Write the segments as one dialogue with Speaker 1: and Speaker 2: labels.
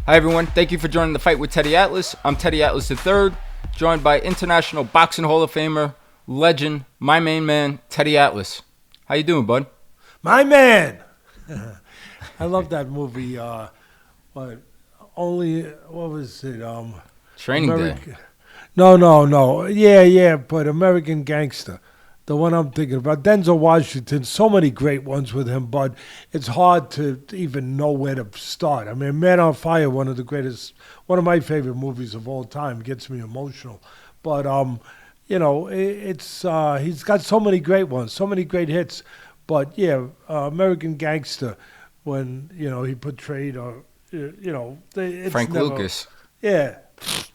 Speaker 1: Hi everyone, thank you for joining the Fight with Teddy Atlas. I'm Teddy Atlas III, joined by International Boxing Hall of Famer, legend, my main man, Teddy Atlas. How you doing, bud?
Speaker 2: My man. I love that movie. What was it?
Speaker 1: Training Day.
Speaker 2: American. No. Yeah. But American Gangster, the one I'm thinking about. Denzel Washington. So many great ones with him, but it's hard to even know where to start. I mean, Man on Fire, one of my favorite movies of all time. Gets me emotional, but it's he's got so many great ones, so many great hits. But yeah, American Gangster, when he portrayed, it's
Speaker 1: Frank
Speaker 2: never,
Speaker 1: Lucas.
Speaker 2: yeah,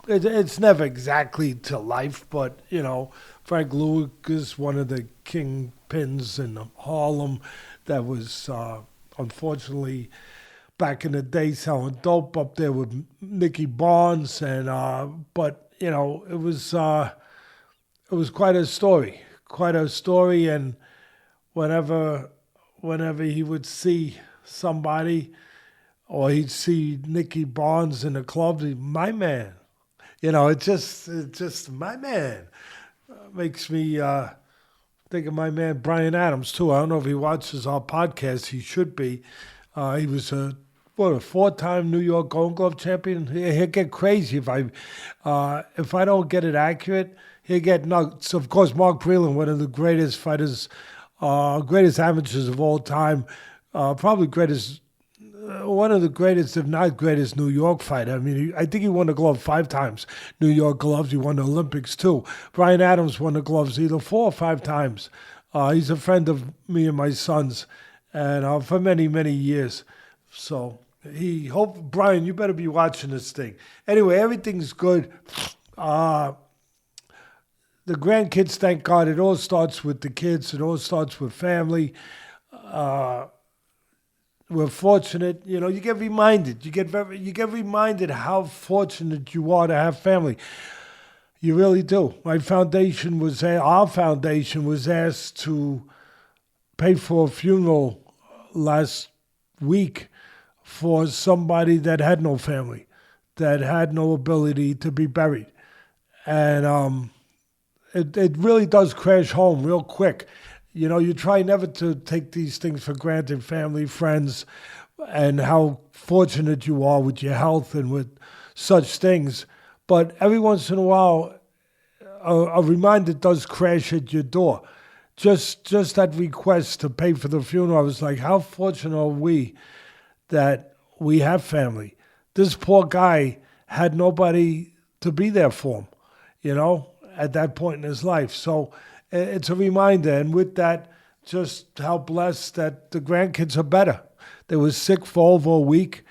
Speaker 2: it's never exactly to life, but Frank Lucas, one of the kingpins in Harlem, that was unfortunately back in the day selling dope up there with Nicky Barnes, and but it was quite a story, and whenever whenever he would see somebody or he'd see Nicky Barnes in the club, my man. It's just my man. Makes me think of my man Brian Adams too. I don't know if he watches our podcast. He should be. He was a four-time New York Gold Glove champion. He'll get crazy if I don't get it accurate. He'll get nuts. Of course, Mark Breland, one of the greatest fighters, greatest amateurs of all time, probably one of the greatest, if not greatest, New York fighter. I mean, I think he won the glove 5 times. New York gloves. He won the Olympics too. Brian Adams won the gloves either 4 or 5 times. He's a friend of me and my sons, and for many, many years. So Brian, you better be watching this thing. Anyway, everything's good. The grandkids, thank God, it all starts with the kids. It all starts with family. We're fortunate, you get reminded. You get reminded how fortunate you are to have family. You really do. Our foundation was asked to pay for a funeral last week for somebody that had no family, that had no ability to be buried, and it really does crash home real quick. You try never to take these things for granted, family, friends, and how fortunate you are with your health and with such things. But every once in a while, a reminder does crash at your door. Just that request to pay for the funeral, I was like, how fortunate are we that we have family? This poor guy had nobody to be there for him, at that point in his life. So it's a reminder. And with that, just how blessed that the grandkids are better. They were sick for over a week.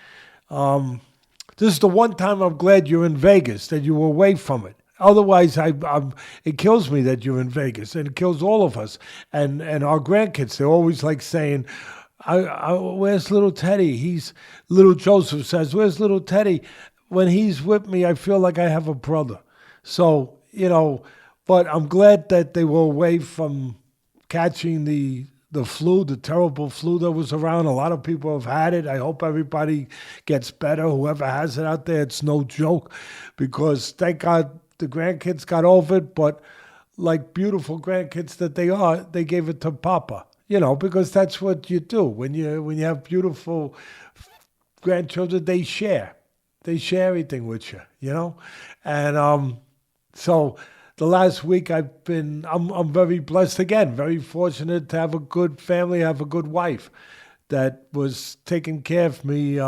Speaker 2: This is the one time I'm glad you're in Vegas, that you were away from it. Otherwise, it kills me that you're in Vegas, and it kills all of us. And our grandkids, they're always like saying, where's little Teddy? Little Joseph says, where's little Teddy? When he's with me, I feel like I have a brother. So, but I'm glad that they were away from catching the flu, the terrible flu that was around. A lot of people have had it. I hope everybody gets better. Whoever has it out there, it's no joke, because thank God the grandkids got over it. But like beautiful grandkids that they are, they gave it to Papa. Because that's what you do when you have beautiful grandchildren. They share everything with you. And so the last week I'm very blessed again, very fortunate to have a good family, have a good wife that was taking care of me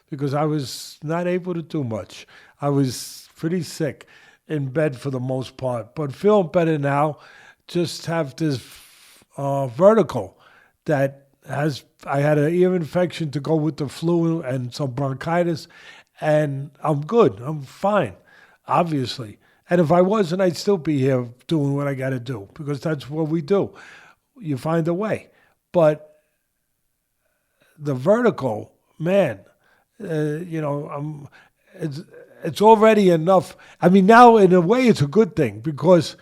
Speaker 2: because I was not able to do much. I was pretty sick in bed for the most part, but feeling better now. Just have this vertigo that I had an ear infection to go with the flu and some bronchitis, and I'm good. I'm fine, obviously. And if I wasn't, I'd still be here doing what I got to do, because that's what we do. You find a way. But the vertical, man, it's already enough. I mean, now in a way, it's a good thing, because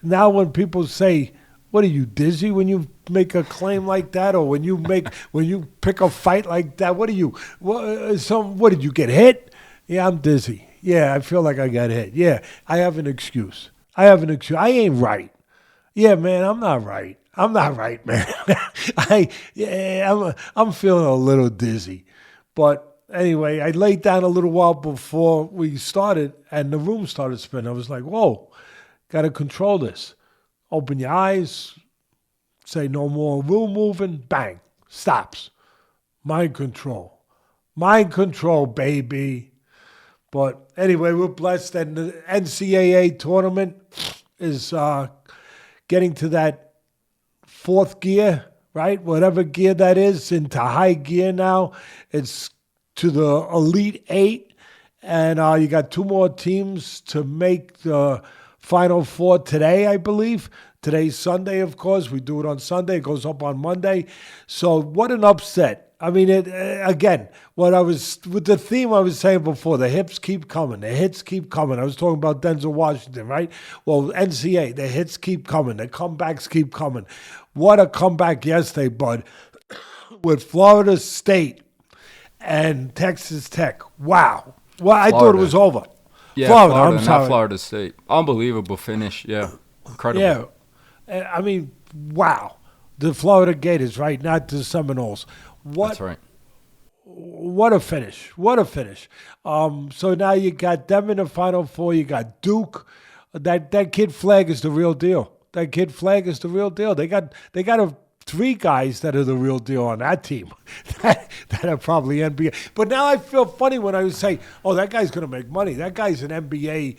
Speaker 2: now when people say, What are you, dizzy when you make a claim like that, or when you pick a fight like that? What did you get hit? Yeah, I'm dizzy. Yeah, I feel like I got hit. Yeah, I have an excuse. I ain't right. Yeah, man, I'm not right. I'm not right, man. I'm feeling a little dizzy. But anyway, I laid down a little while before we started, and the room started spinning. I was like, whoa, got to control this. Open your eyes, say no more room moving, bang, stops. Mind control. Mind control, baby. But anyway, we're blessed, and the NCAA tournament is getting to that fourth gear, right? Whatever gear that is, into high gear now. It's to the Elite Eight, and you got 2 more teams to make the Final Four today, I believe. Today's Sunday, of course. We do it on Sunday. It goes up on Monday. So what an upset. I mean, again, with the theme I was saying before, the hips keep coming, the hits keep coming. I was talking about Denzel Washington, right? Well, NCAA, the hits keep coming, the comebacks keep coming. What a comeback yesterday, bud, with Florida State and Texas Tech. Wow. Well, I thought it was over.
Speaker 1: Yeah,
Speaker 2: Florida, I'm
Speaker 1: not
Speaker 2: sorry.
Speaker 1: Florida State. Unbelievable finish. Yeah, incredible.
Speaker 2: Yeah, I mean, wow. The Florida Gators, right? Not the Seminoles.
Speaker 1: That's right.
Speaker 2: What a finish. What a finish. So now you got them in the Final Four. You got Duke. That kid Flag is the real deal. They got 3 guys that are the real deal on that team that are probably NBA. But now I feel funny when I say, oh, that guy's going to make money. That guy's an NBA,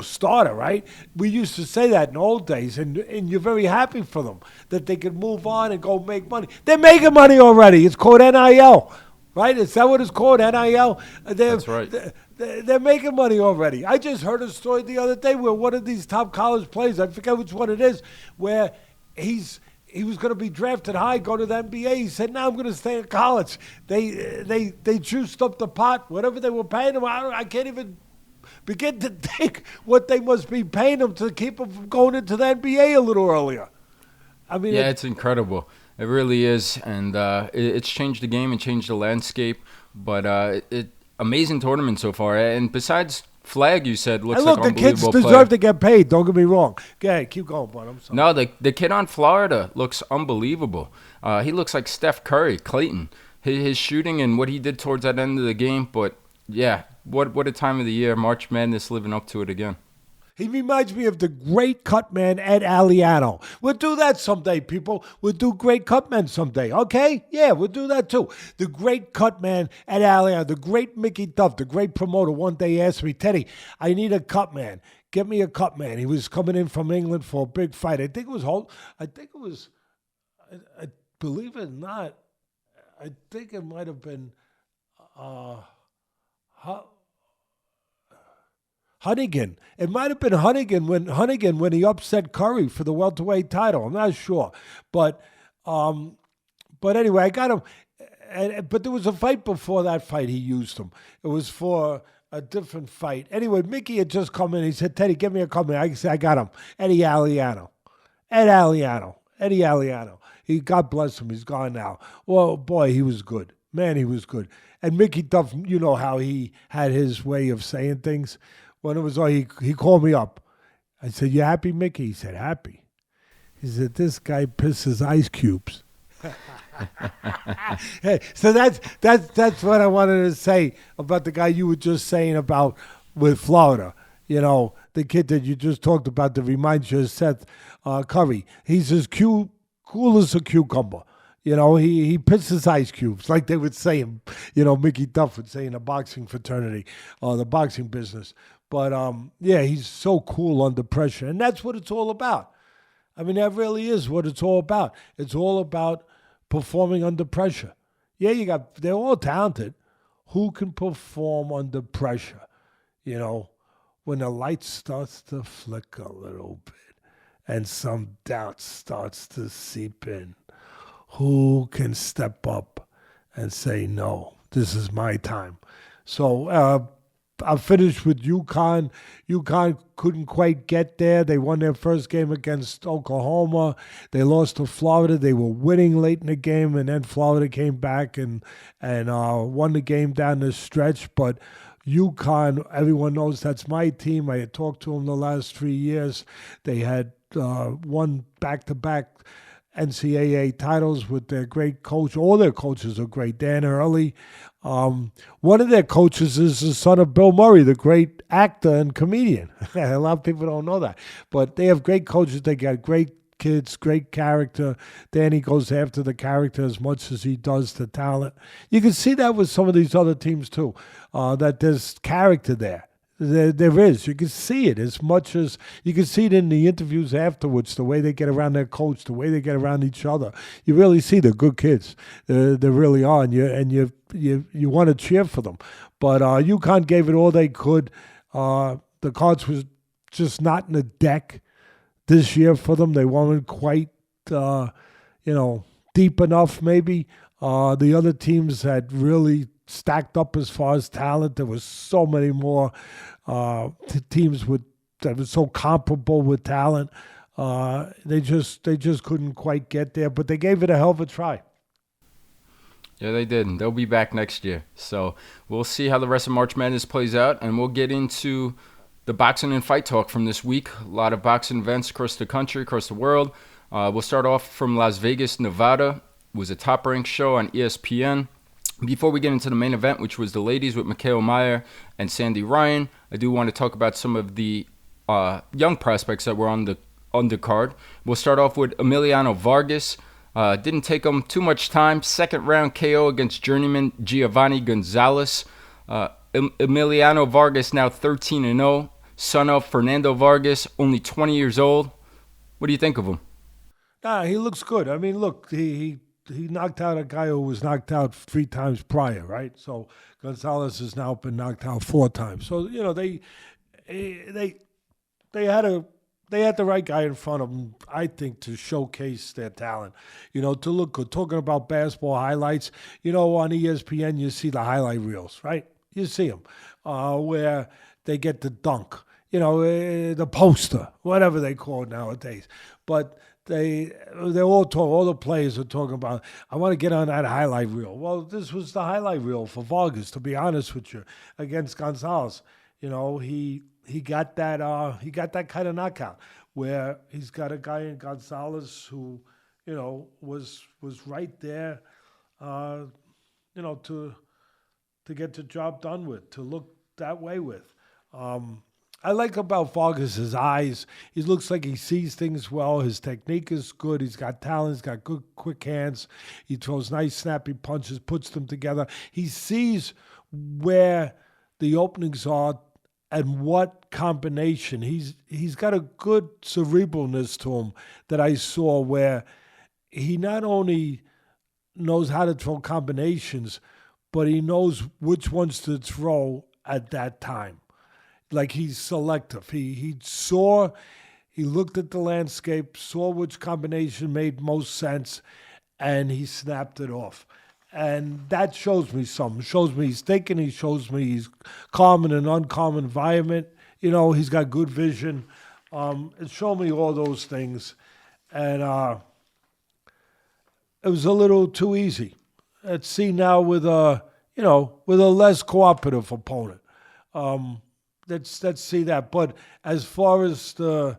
Speaker 2: starter, right? We used to say that in old days, and you're very happy for them that they can move on and go make money. They're making money already. It's called NIL, right? Is that what it's called, NIL?
Speaker 1: That's right.
Speaker 2: They're making money already. I just heard a story the other day where one of these top college players, I forget which one it is, where he was going to be drafted high, go to the NBA. He said, "No, I'm going to stay in college." They juiced up the pot, whatever they were paying him. I can't even begin to think what they must be paying him to keep him from going into the NBA a little earlier. I mean,
Speaker 1: yeah, it's incredible. It really is, and it's changed the game and changed the landscape. But amazing tournament so far. And besides Flag, you said, looks like an unbelievable player.
Speaker 2: The kids deserve to get paid. Don't get me wrong. Go ahead, keep going, bud. I'm sorry.
Speaker 1: No, the kid on Florida looks unbelievable. He looks like Steph Curry, Clayton. His shooting and what he did towards that end of the game. But, yeah, what a time of the year. March Madness living up to it again.
Speaker 2: He reminds me of the great cut man, Ed Aliano. We'll do that someday, people. We'll do great cut men someday, okay? Yeah, we'll do that too. The great cut man, Ed Aliano, the great Mickey Duff, the great promoter, one day asked me, "Teddy, I need a cut man. Get me a cut man." He was coming in from England for a big fight. I believe it or not, I think it might have been Hunnigan. It might have been Hunnigan when he upset Curry for the welterweight title. I'm not sure, but anyway, I got him. But there was a fight before that fight. He used him. It was for a different fight. Anyway, Mickey had just come in. He said, "Teddy, give me a comment." I said, "I got him." Eddie Aliano. God bless him. He's gone now. Well, boy, he was good. Man, he was good. And Mickey Duff, you know how he had his way of saying things. When it was all, he called me up. I said, "You happy, Mickey?" He said, "Happy." He said, "This guy pisses ice cubes." Hey, so that's what I wanted to say about the guy you were just saying about with Florida. The kid that you just talked about that reminds you of Seth Curry. He's as cool as a cucumber. He pisses ice cubes, like they would say him. Mickey Duff would say in the boxing fraternity or the boxing business. But, yeah, he's so cool under pressure. And that's what it's all about. I mean, that really is what it's all about. It's all about performing under pressure. Yeah, they're all talented. Who can perform under pressure? When the light starts to flicker a little bit and some doubt starts to seep in. Who can step up and say, "No, this is my time"? So, I'll finish with UConn. UConn couldn't quite get there. They won their first game against Oklahoma. They lost to Florida. They were winning late in the game, and then Florida came back and won the game down the stretch. But UConn, everyone knows that's my team. I had talked to them the last 3 years. They had won back-to-back NCAA titles with their great coach. All their coaches are great. Dan Hurley. One of their coaches is the son of Bill Murray, the great actor and comedian. A lot of people don't know that. But they have great coaches. They got great kids, great character. Danny goes after the character as much as he does the talent. You can see that with some of these other teams too, that there's character there. There is. You can see it as much as you can see it in the interviews afterwards, the way they get around their coach, the way they get around each other. You really see they're good kids. They really are, and you want to cheer for them. But UConn gave it all they could. The cards was just not in the deck this year for them. They weren't quite, deep enough maybe. The other teams had really stacked up as far as talent. There was so many more teams that were so comparable with talent. They just couldn't quite get there, but they gave it a hell of a try.
Speaker 1: Yeah, they did. And they'll be back next year. So we'll see how the rest of March Madness plays out, and we'll get into the boxing and fight talk from this week. A lot of boxing events across the country, across the world. We'll start off from Las Vegas, Nevada. It was a top-ranked show on ESPN. Before we get into the main event, which was the ladies with Mikaela Meyer and Sandy Ryan, I do want to talk about some of the young prospects that were on the undercard. We'll start off with Emiliano Vargas. Didn't take him too much time. Second round KO against journeyman Giovanni Gonzalez. Emiliano Vargas now 13-0, son of Fernando Vargas, only 20 years old. What do you think of him?
Speaker 2: He looks good. I mean, look, he knocked out a guy who was knocked out 3 times prior, right? So Gonzalez has now been knocked out 4 times. So they had the right guy in front of them, I think, to showcase their talent. To look good. Talking about basketball highlights, on ESPN you see the highlight reels, right? You see them where they get the dunk, the poster, whatever they call it nowadays. But all the players are talking about, I want to get on that highlight reel. Well, this was the highlight reel for Vargas, to be honest with you, against Gonzalez. He got that kind of knockout where he's got a guy in Gonzalez who, was right there, to get the job done with, to look that way with. I like about Vargas his eyes. He looks like he sees things well. His technique is good. He's got talent. He's got good, quick hands. He throws nice, snappy punches, puts them together. He sees where the openings are and what combination. He's got a good cerebralness to him that I saw where he not only knows how to throw combinations, but he knows which ones to throw at that time. Like he's selective. He looked at the landscape, saw which combination made most sense, and he snapped it off. And that shows me something. Shows me he's thinking. He shows me he's calm in an uncommon environment. He's got good vision. It showed me all those things. And it was a little too easy. Let's see now with a less cooperative opponent. Let's see that. But as far as the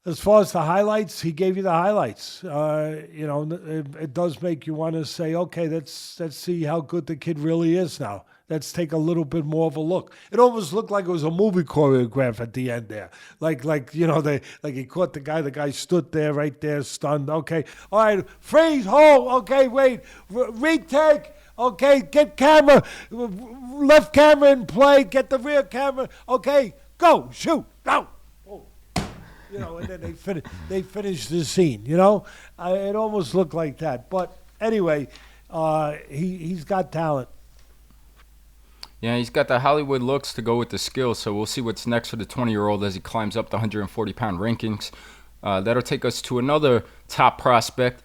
Speaker 2: highlights, he gave you the highlights. It does make you want to say, okay, let's see how good the kid really is now. Let's take a little bit more of a look. It almost looked like it was a movie choreograph at the end there. Like he caught the guy stood there right there, stunned. Okay, all right, freeze, hold. Okay, wait, retake. Okay, get camera, left camera in play, get the rear camera. Okay, go, shoot, go. And then they finished the scene. It almost looked like that. But anyway, he's got talent.
Speaker 1: Yeah, he's got the Hollywood looks to go with the skills. So we'll see what's next for the 20-year-old as he climbs up the 140-pound rankings. That'll take us to another top prospect.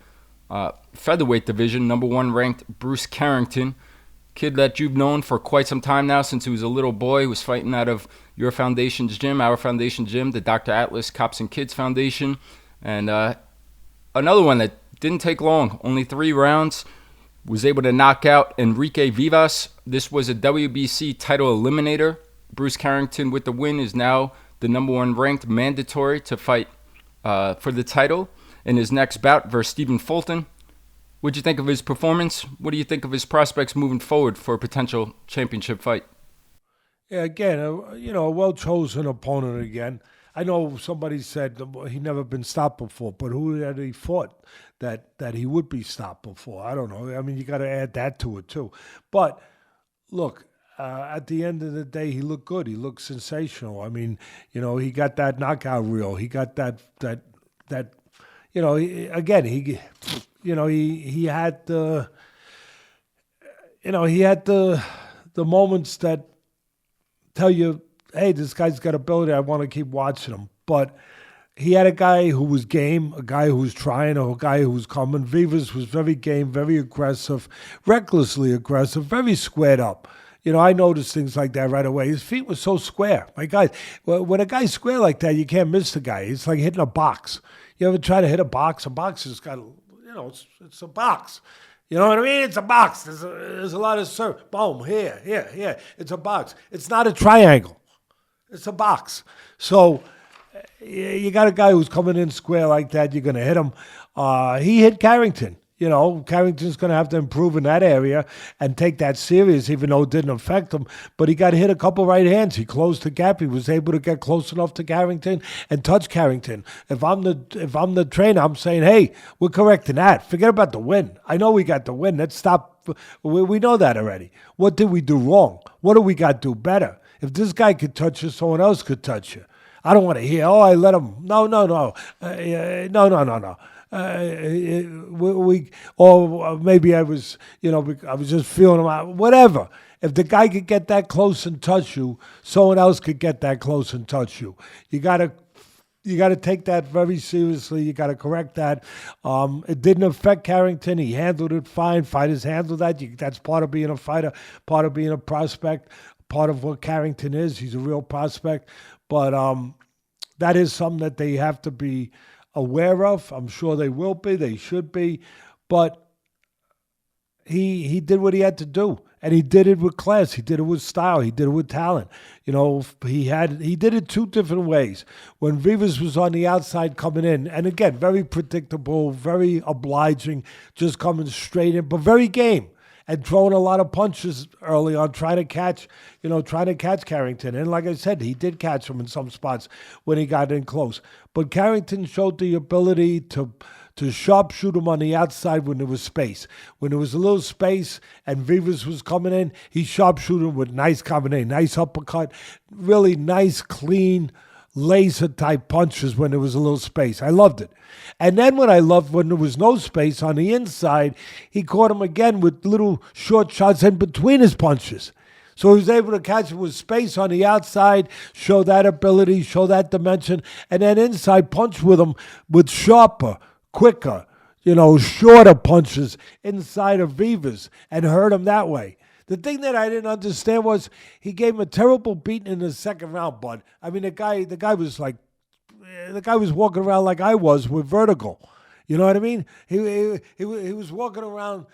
Speaker 1: Featherweight division, number 1 ranked Bruce Carrington kid that you've known for quite some time now, since he was a little boy. He was fighting out of your foundation's gym, our foundation gym, the Dr. Atlas Cops and Kids Foundation. And another one that didn't take long, only 3 rounds, was able to knock out Enrique Vivas. This was a WBC title eliminator. Bruce Carrington with the win is now the number 1 ranked mandatory to fight for the title in his next bout versus Stephen Fulton. What do you think of his performance? What do you think of his prospects moving forward for a potential championship fight?
Speaker 2: Yeah, again, a well-chosen opponent again. I know somebody said he never been stopped before, but who had he fought that he would be stopped before? I don't know. I mean, you got to add that to it too. But look, at the end of the day, he looked good. He looked sensational. I mean, he got that knockout reel. He got that. He had the moments that tell you, hey, this guy's got ability. I want to keep watching him. But he had a guy who was game, a guy who was trying, a guy who was coming. Vivas was very game, very aggressive, recklessly aggressive, very squared up. I noticed things like that right away. His feet were so square. My God, when a guy's square like that, you can't miss the guy. It's like hitting a box. You ever try to hit a box? A box has got, it's a box. You know what I mean? It's a box. There's a lot of surf. Boom, here. It's a box. It's not a triangle. It's a box. So you got a guy who's coming in square like that. You're going to hit him. He hit Carrington. Carrington's going to have to improve in that area and take that serious, even though it didn't affect him. But he got hit a couple right hands. He closed the gap. He was able to get close enough to Carrington and touch Carrington. If I'm the trainer, I'm saying, hey, we're correcting that. Forget about the win. I know we got the win. Let's stop. We know that already. What did we do wrong? What do we got to do better? If this guy could touch you, someone else could touch you. I don't want to hear, I let him. No. No. Or maybe I was just feeling him out. Whatever. If the guy could get that close and touch you, someone else could get that close and touch you. You gotta take that very seriously. You gotta correct that. It didn't affect Carrington. He handled it fine. Fighters handle that. That's part of being a fighter, part of being a prospect, part of what Carrington is. He's a real prospect. But that is something that they have to be aware of. I'm sure they will be. They should be. But he did what he had to do. And he did it with class. He did it with style. He did it with talent. He did it 2 different ways. When Vivas was on the outside coming in, and again, very predictable, very obliging, just coming straight in, but very game. And throwing a lot of punches early on, trying to catch Carrington. And like I said, he did catch him in some spots when he got in close. But Carrington showed the ability to sharpshoot him on the outside when there was space. When there was a little space and Vivas was coming in, he sharpshoot him with nice combination, nice uppercut, really nice, clean, laser-type punches when there was a little space. I loved it. And then when there was no space on the inside, he caught him again with little short shots in between his punches. So he was able to catch him with space on the outside, show that ability, show that dimension, and then inside punch with him with sharper, quicker, shorter punches inside of Vivas and hurt him that way. The thing that I didn't understand was he gave him a terrible beating in the second round, bud. I mean, the guy was walking around like I was with vertigo. You know what I mean? He was walking around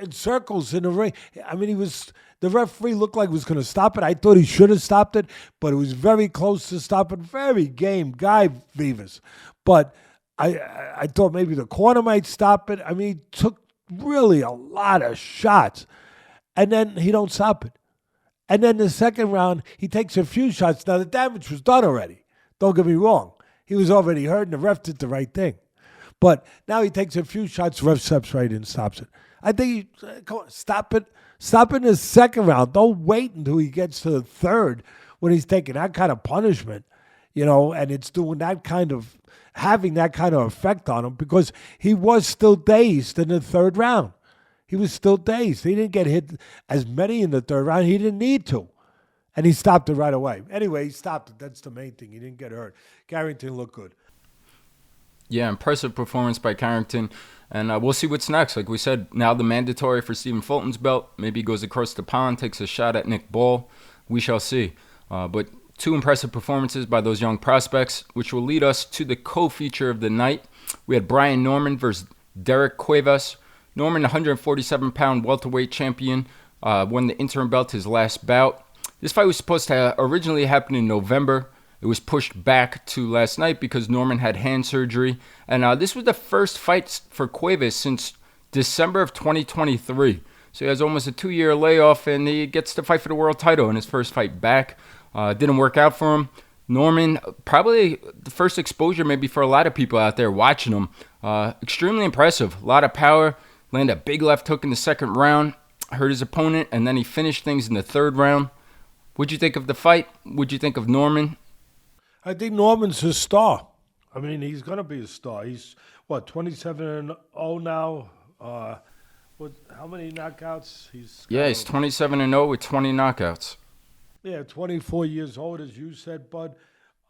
Speaker 2: in circles in the ring. I mean, the referee looked like he was going to stop it. I thought he should have stopped it, but it was very close to stop it. Very game guy, Vivas. But I thought maybe the corner might stop it. I mean, he took really a lot of shots. And then he don't stop it. And then the second round, he takes a few shots. Now, the damage was done already. Don't get me wrong. He was already hurt, and the ref did the right thing. But now he takes a few shots, the ref steps right in and stops it. I think, come on, stop it. Stop it in the second round. Don't wait until he gets to the third when he's taking that kind of punishment, and it's doing having that kind of effect on him because he was still dazed in the third round. He was still dazed. He didn't get hit as many in the third round. He didn't need to. And he stopped it right away. Anyway, he stopped it. That's the main thing. He didn't get hurt. Carrington looked good.
Speaker 1: Yeah, impressive performance by Carrington. And we'll see what's next. Like we said, now the mandatory for Stephen Fulton's belt. Maybe he goes across the pond, takes a shot at Nick Ball. We shall see. But two impressive performances by those young prospects, which will lead us to the co-feature of the night. We had Brian Norman versus Derek Cuevas. Norman, 147-pound welterweight champion, won the interim belt his last bout. This fight was supposed to originally happen in November. It was pushed back to last night because Norman had hand surgery. And this was the first fight for Cuevas since December of 2023. So he has almost a 2-year layoff, and he gets to fight for the world title in his first fight back. Didn't work out for him. Norman, probably the first exposure maybe for a lot of people out there watching him. Extremely impressive. A lot of power. Landed a big left hook in the second round. Hurt his opponent, and then he finished things in the third round. What'd you think of the fight? What'd you think of Norman?
Speaker 2: I think Norman's a star. I mean, he's going to be a star. He's, 27-0 now? How many knockouts? He's
Speaker 1: 27-0 with 20 knockouts.
Speaker 2: Yeah, 24 years old, as you said, Bud.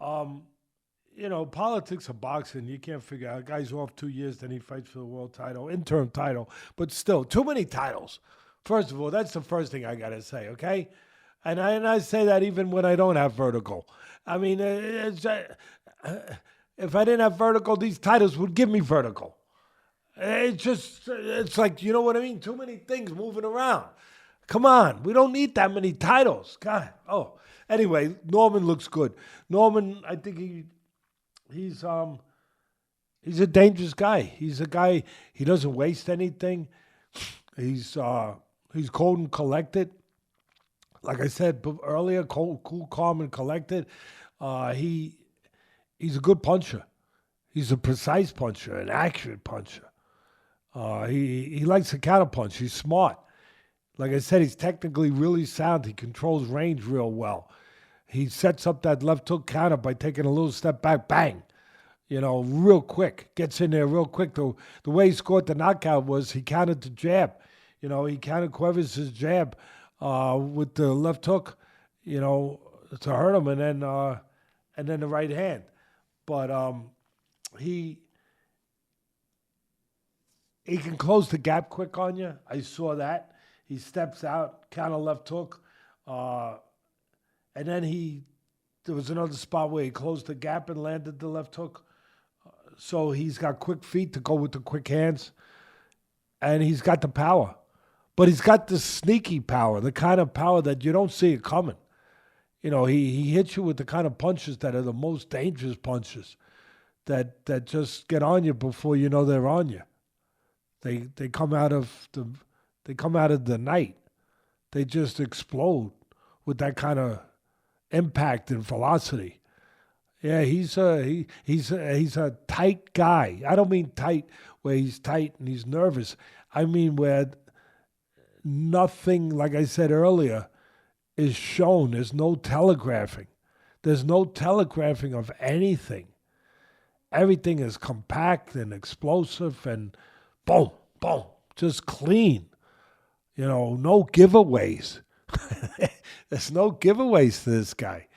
Speaker 2: Politics of boxing, you can't figure out. A guy's off 2 years, then he fights for the world title, interim title. But still, too many titles. First of all, that's the first thing I got to say, okay? And I say that even when I don't have vertical. I mean, if I didn't have vertical, these titles would give me vertical. It's like, you know what I mean? Too many things moving around. Come on, we don't need that many titles. God. Oh, anyway, Norman looks good. Norman, I think he's a dangerous guy. He's a guy, he doesn't waste anything. He's cold and collected. Like I said earlier, cool, calm, and collected. He's a good puncher. He's a precise puncher, an accurate puncher. He likes to counterpunch. He's smart. Like I said, he's technically really sound. He controls range real well. He sets up that left hook counter by taking a little step back, bang. Real quick. Gets in there real quick. The way he scored the knockout was he countered the jab. He countered Cuevas' jab with the left hook, to hurt him, and then the right hand. But he can close the gap quick on you. I saw that. He steps out, counter left hook, and then there was another spot where he closed the gap and landed the left hook. So he's got quick feet to go with the quick hands, and he's got the power. But he's got the sneaky power, the kind of power that you don't see it coming. He hits you with the kind of punches that are the most dangerous punches that just get on you before you know they're on you. They come out of the night. They just explode with that kind of impact and velocity. Yeah, he's a tight guy. I don't mean tight where he's tight and he's nervous. I mean where nothing, like I said earlier, is shown. There's no telegraphing. There's no telegraphing of anything. Everything is compact and explosive and boom, boom, just clean. No giveaways. There's no giveaways to this guy.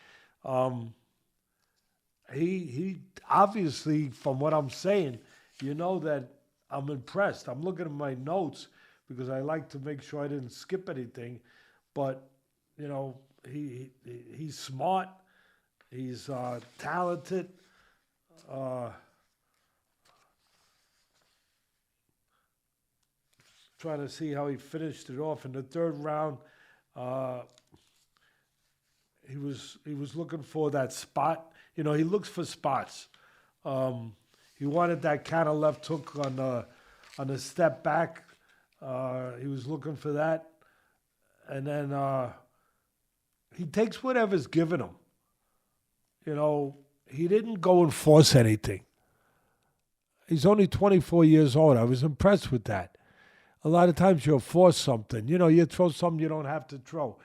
Speaker 2: He obviously, from what I'm saying, that I'm impressed. I'm looking at my notes because I like to make sure I didn't skip anything. But, he's smart. He's talented. Trying to see how he finished it off in the third round. He was looking for that spot. He looks for spots. He wanted that counter left hook on the step back. He was looking for that, and then he takes whatever's given him. He didn't go and force anything. He's only 24 years old. I was impressed with that. A lot of times you'll force something. You throw something you don't have to throw.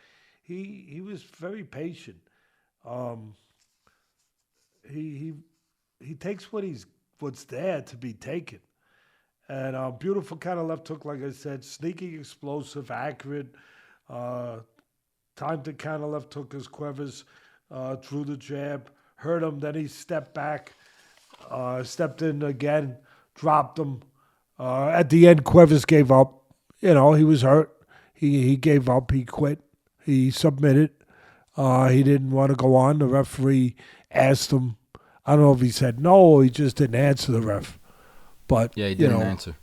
Speaker 2: He was very patient. He takes what's there to be taken. And beautiful kind of left hook, like I said, sneaky, explosive, accurate. Time to counter left hook as Cuevas threw the jab, hurt him, then he stepped back. stepped in again, dropped him. At the end, Cuevas gave up. You know, he was hurt. He gave up. He quit. He submitted. He didn't want to go on. The referee asked him. I don't know if he said no or he just didn't answer the ref. But
Speaker 1: Yeah, he didn't answer.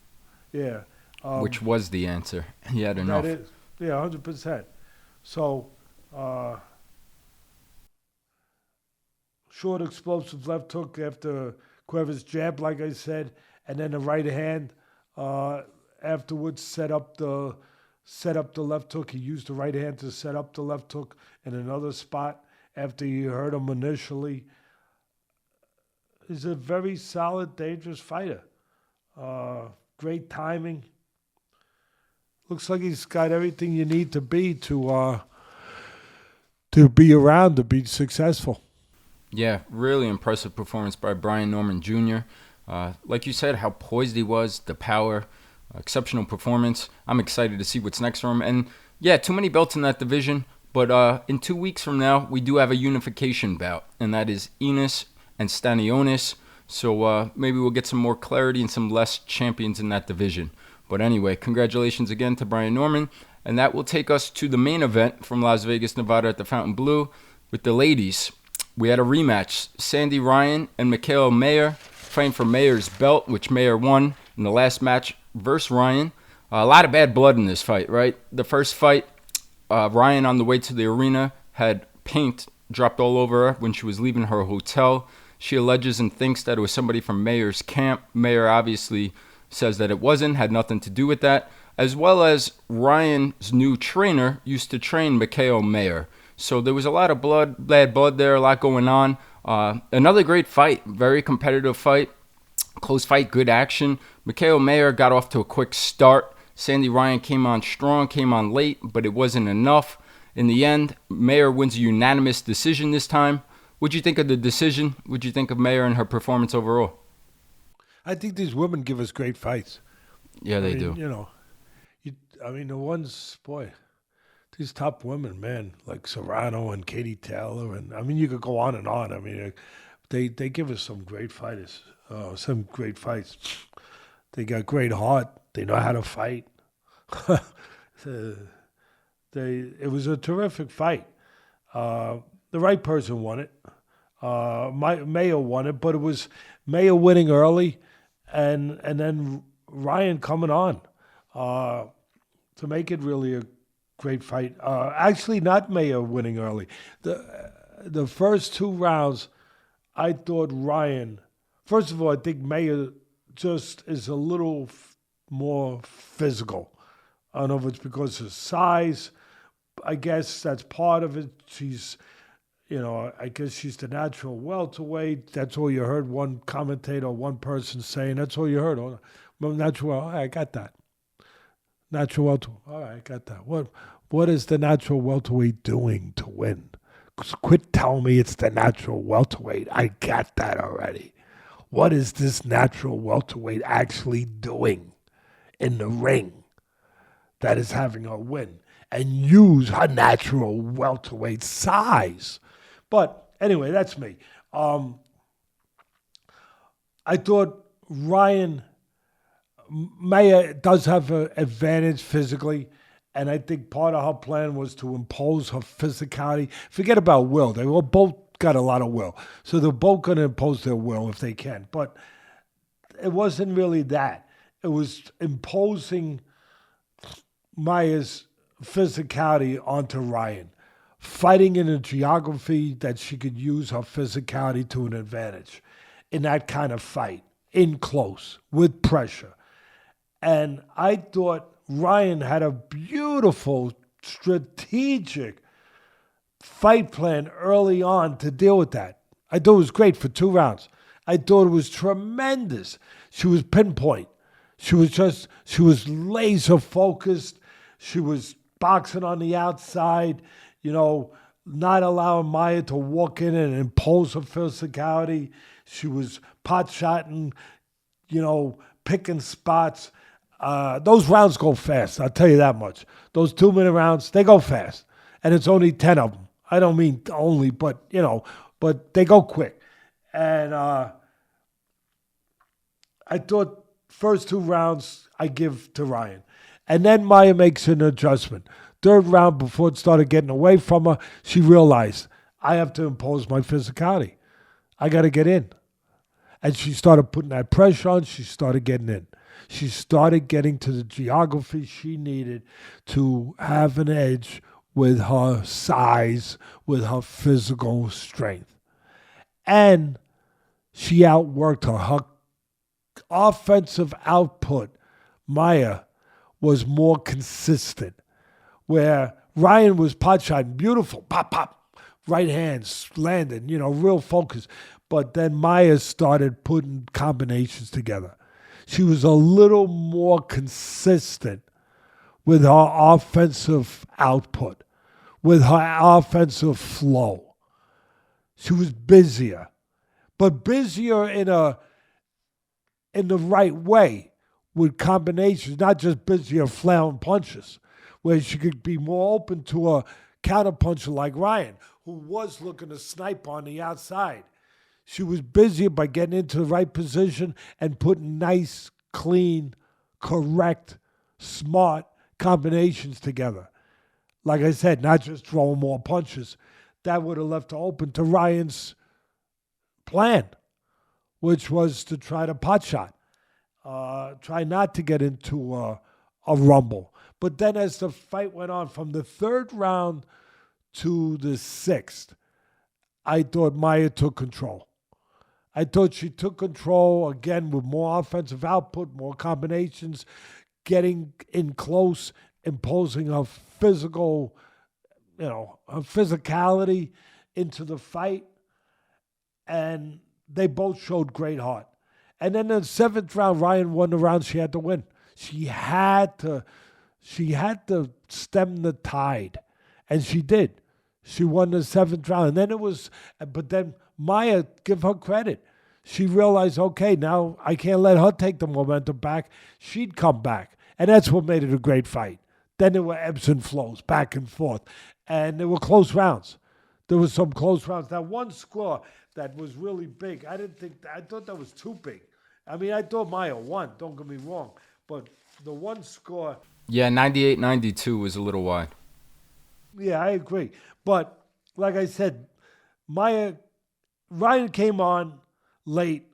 Speaker 2: Yeah.
Speaker 1: Which was the answer. He had enough.
Speaker 2: That is, 100%. So, short explosive left hook after Cuevas jab, like I said, and then the right hand afterwards set up the left hook. He used the right hand to set up the left hook in another spot after he hurt him initially. He's a very solid, dangerous fighter. Great timing. Looks like he's got everything you need to be around to be successful.
Speaker 1: Yeah, really impressive performance by Brian Norman Jr. Like you said, how poised he was, the power, exceptional performance. I'm excited to see what's next for him. And yeah, too many belts in that division. But in 2 weeks from now, we do have a unification bout, and that is Enos and Stanionis. So maybe we'll get some more clarity and some less champions in that division. But anyway, congratulations again to Brian Norman. And that will take us to the main event from Las Vegas, Nevada at the Fontainebleau with the ladies. We had a rematch. Sandy Ryan and Mikaela Mayer fighting for Mayer's belt, which Mayer won in the last match versus Ryan. A lot of bad blood in this fight, right? The first fight, Ryan on the way to the arena had paint dropped all over her when she was leaving her hotel. She alleges and thinks that it was somebody from Mayer's camp. Mayer obviously says that it wasn't, had nothing to do with that, as well as Ryan's new trainer used to train Mikaela Mayer. So there was a lot of bad blood there, a lot going on. Another great fight, very competitive fight, close fight, good action. Mikaela Mayer got off to a quick start. Sandy Ryan came on strong, came on late, but it wasn't enough. In the end, Mayer wins a unanimous decision this time. What'd you think of the decision? What'd you think of Mayer and her performance overall?
Speaker 2: I think these women give us great fights.
Speaker 1: Yeah, they do.
Speaker 2: You know, the ones, boy, these top women, man, like Serrano and Katie Taylor, and you could go on and on. They give us some great fighters, some great fights. They got great heart. They know how to fight. It was a terrific fight. The right person won it. Mayer won it, but it was Mayer winning early, and then Ryan coming on to make it really a great fight. Actually, not Mayer winning early. The first 2 rounds, I thought Ryan. First of all, I think Mayer just is a little more physical. I don't know if it's because of size. I guess that's part of it. She's. I guess she's the natural welterweight. That's all you heard one commentator, one person saying. That's all you heard. Oh, natural, I got that. Natural welterweight, all right, I got that. What is the natural welterweight doing to win? Quit telling me it's the natural welterweight. I got that already. What is this natural welterweight actually doing in the ring that is having her win? And use her natural welterweight size. But anyway, that's me. I thought Mayer does have an advantage physically, and I think part of her plan was to impose her physicality. Forget about will. They were both got a lot of will. So they're both going to impose their will if they can. But it wasn't really that. It was imposing Mayer's physicality onto Ryan, fighting in a geography that she could use her physicality to an advantage in that kind of fight, in close, with pressure. And I thought Ryan had a beautiful, strategic fight plan early on to deal with that. I thought it was great for 2 rounds. I thought it was tremendous. She was pinpoint. She was laser focused. She was boxing on the outside, not allowing Mayer to walk in and impose her physicality. She was pot-shotting, picking spots. Those rounds go fast, I'll tell you that much. Those 2-minute rounds, they go fast. And it's only 10 of them. I don't mean only, but they go quick. And I thought first 2 rounds I give to Ryan. And then Maya makes an adjustment. Third round, before it started getting away from her, she realized, I have to impose my physicality. I got to get in. And she started putting that pressure on. She started getting in. She started getting to the geography she needed to have an edge with her size, with her physical strength. And she outworked her. Her offensive output, Maya, was more consistent. Where Ryan was pot shotting, beautiful, pop, pop, right hands landing, real focus. But then Maya started putting combinations together. She was a little more consistent with her offensive output, with her offensive flow. She was busier, but busier in the right way with combinations, not just busier flailing punches, where she could be more open to a counterpuncher like Ryan, who was looking to snipe on the outside. She was busier by getting into the right position and putting nice, clean, correct, smart combinations together. Like I said, not just throwing more punches. That would have left her open to Ryan's plan, which was to try to pot shot. Try not to get into a rumble. But then as the fight went on, from the third round to the sixth, I thought Maya took control. I thought she took control, again, with more offensive output, more combinations, getting in close, imposing her physical, her physicality into the fight. And they both showed great heart. And then in the seventh round, Ryan won the round she had to win. She had to stem the tide. And she did. She won the seventh round. And then but then Maya, give her credit. She realized, okay, now I can't let her take the momentum back. She'd come back. And that's what made it a great fight. Then there were ebbs and flows, back and forth. And there were close rounds. There was some close rounds. That one score that was really big, I thought that was too big. I mean, I thought Maya won, don't get me wrong. But the one score...
Speaker 1: Yeah, 98-92 was a little wide.
Speaker 2: Yeah, I agree. But like I said, Ryan came on late,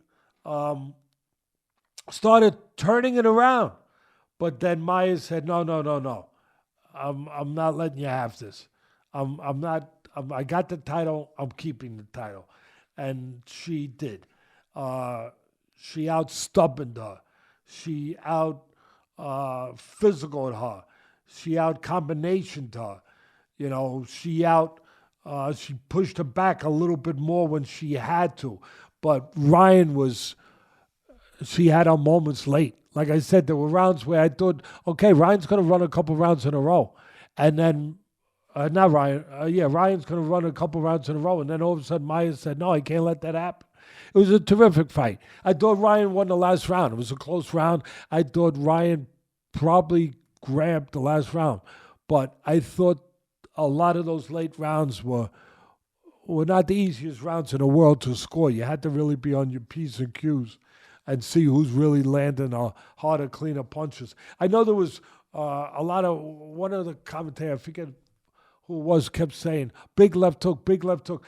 Speaker 2: started turning it around. But then Maya said, no. I'm not letting you have this. I got the title. I'm keeping the title. And she did. She out-stubborned her. She out-physical her. She out-combinationed her. She pushed her back a little bit more when she had to. But she had her moments late. Like I said, there were rounds where I thought, okay, Ryan's going to run a couple rounds in a row. And then, Ryan's going to run a couple rounds in a row. And then all of a sudden, Maya said, no, I can't let that happen. It was a terrific fight. I thought Ryan won the last round. It was a close round. I thought Ryan probably grabbed the last round. But I thought a lot of those late rounds were not the easiest rounds in the world to score. You had to really be on your P's and Q's and see who's really landing harder, cleaner punches. I know there was one of the commentators, I forget who it was, kept saying, big left hook, big left hook.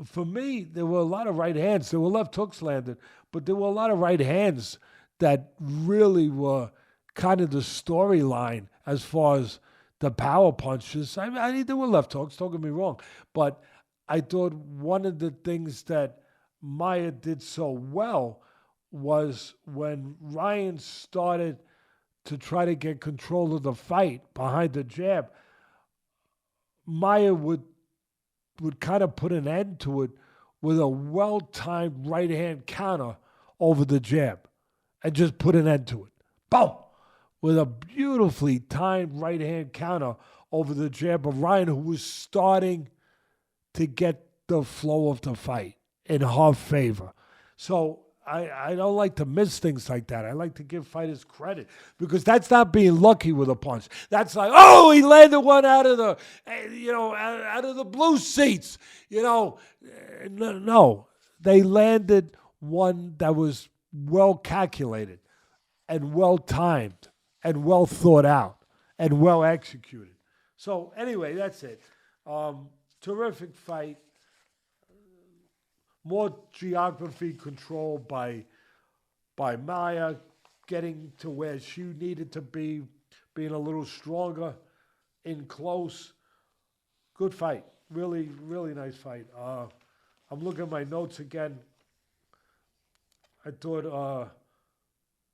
Speaker 2: For me, there were a lot of right hands. There were left hooks landed, but there were a lot of right hands that really were kind of the storyline as far as the power punches. I mean, there were left hooks, don't get me wrong, but I thought one of the things that Maya did so well was when Ryan started to try to get control of the fight behind the jab, Maya would kind of put an end to it with a well-timed right-hand counter over the jab and just put an end to it. Boom! With a beautifully timed right-hand counter over the jab of Ryan, who was starting to get the flow of the fight in her favor. So I don't like to miss things like that. I like to give fighters credit because that's not being lucky with a punch. That's like, oh, he landed one out of the, out of the blue seats. No, they landed one that was well calculated and well timed and well thought out and well executed. So anyway, that's it. Terrific fight. More geography control by Maya, getting to where she needed to be, being a little stronger in close. Good fight. Really, really nice fight. I'm looking at my notes again. I thought,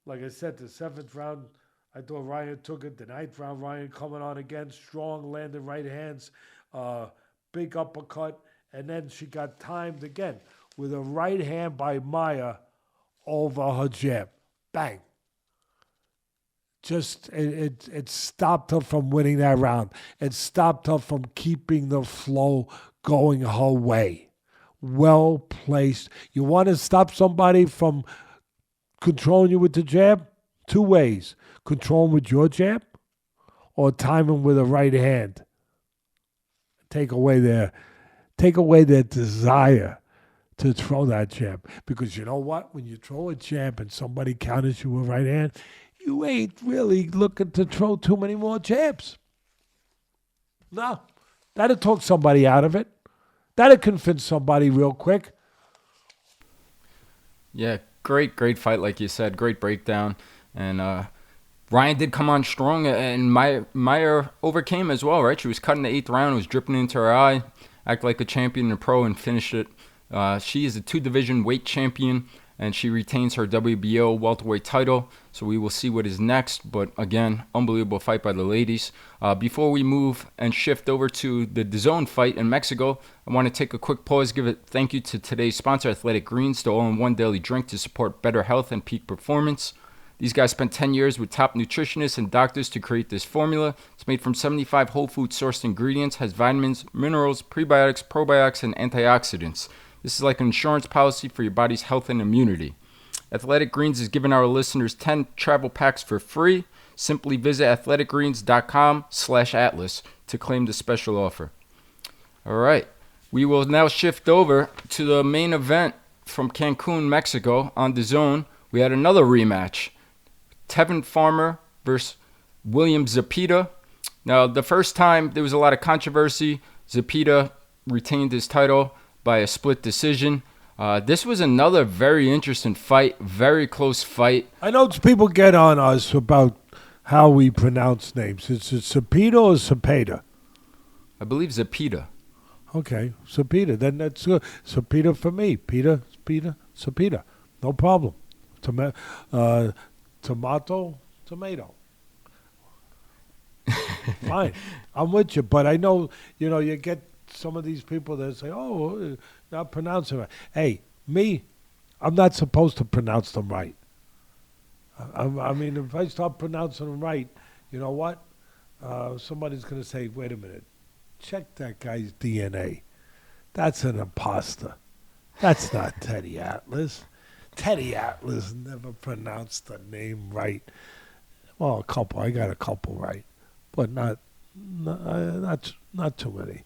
Speaker 2: like I said, the 7th round, I thought Ryan took it. The 9th round, Ryan coming on again, strong, landing right hands, big uppercut, and then she got timed again with a right hand by Maya over her jab. Bang. Just, it stopped her from winning that round. It stopped her from keeping the flow going her way. Well placed. You want to stop somebody from controlling you with the jab? 2 ways. Control them with your jab or time them with a right hand. Take away their desire to throw that jab. Because you know what? When you throw a jab and somebody counters you with right hand, you ain't really looking to throw too many more jabs. No. That'll talk somebody out of it. That'll convince somebody real quick.
Speaker 1: Yeah, great fight, like you said. Great breakdown. And Ryan did come on strong, and Maya overcame as well, right? She was cut in the 8th round, was dripping into her eye, act like a champion and a pro, and finished it. She is a 2-division weight champion, and she retains her WBO welterweight title. So we will see what is next. But again, unbelievable fight by the ladies. Before we move and shift over to the DAZN fight in Mexico, I want to take a quick pause, give a thank you to today's sponsor, Athletic Greens, the all-in-one daily drink to support better health and peak performance. These guys spent 10 years with top nutritionists and doctors to create this formula. It's made from 75 whole food sourced ingredients, has vitamins, minerals, prebiotics, probiotics, and antioxidants. This is like an insurance policy for your body's health and immunity. Athletic Greens is giving our listeners 10 travel packs for free. Simply visit athleticgreens.com/atlas to claim the special offer. All right. We will now shift over to the main event from Cancun, Mexico on DAZN. We had another rematch. Tevin Farmer versus William Zepeda. Now, the first time there was a lot of controversy. Zepeda retained his title by a split decision. This was another very interesting fight, very close fight.
Speaker 2: I know people get on us about how we pronounce names. Is it Zepeda or Zepeda?
Speaker 1: I believe Zepeda.
Speaker 2: Okay, Zepeda. Then that's good. Zepeda for me. Zepeda. No problem. Tomato. Fine. I'm with you. But I know, you get some of these people that say, oh, not pronouncing right. Hey, I'm not supposed to pronounce them right. I mean, if I start pronouncing them right, you know what? Somebody's going to say, wait a minute, check that guy's DNA. That's an imposter. That's not Teddy Atlas. Teddy Atlas never pronounced the name right. Well, I got a couple right, but not too many.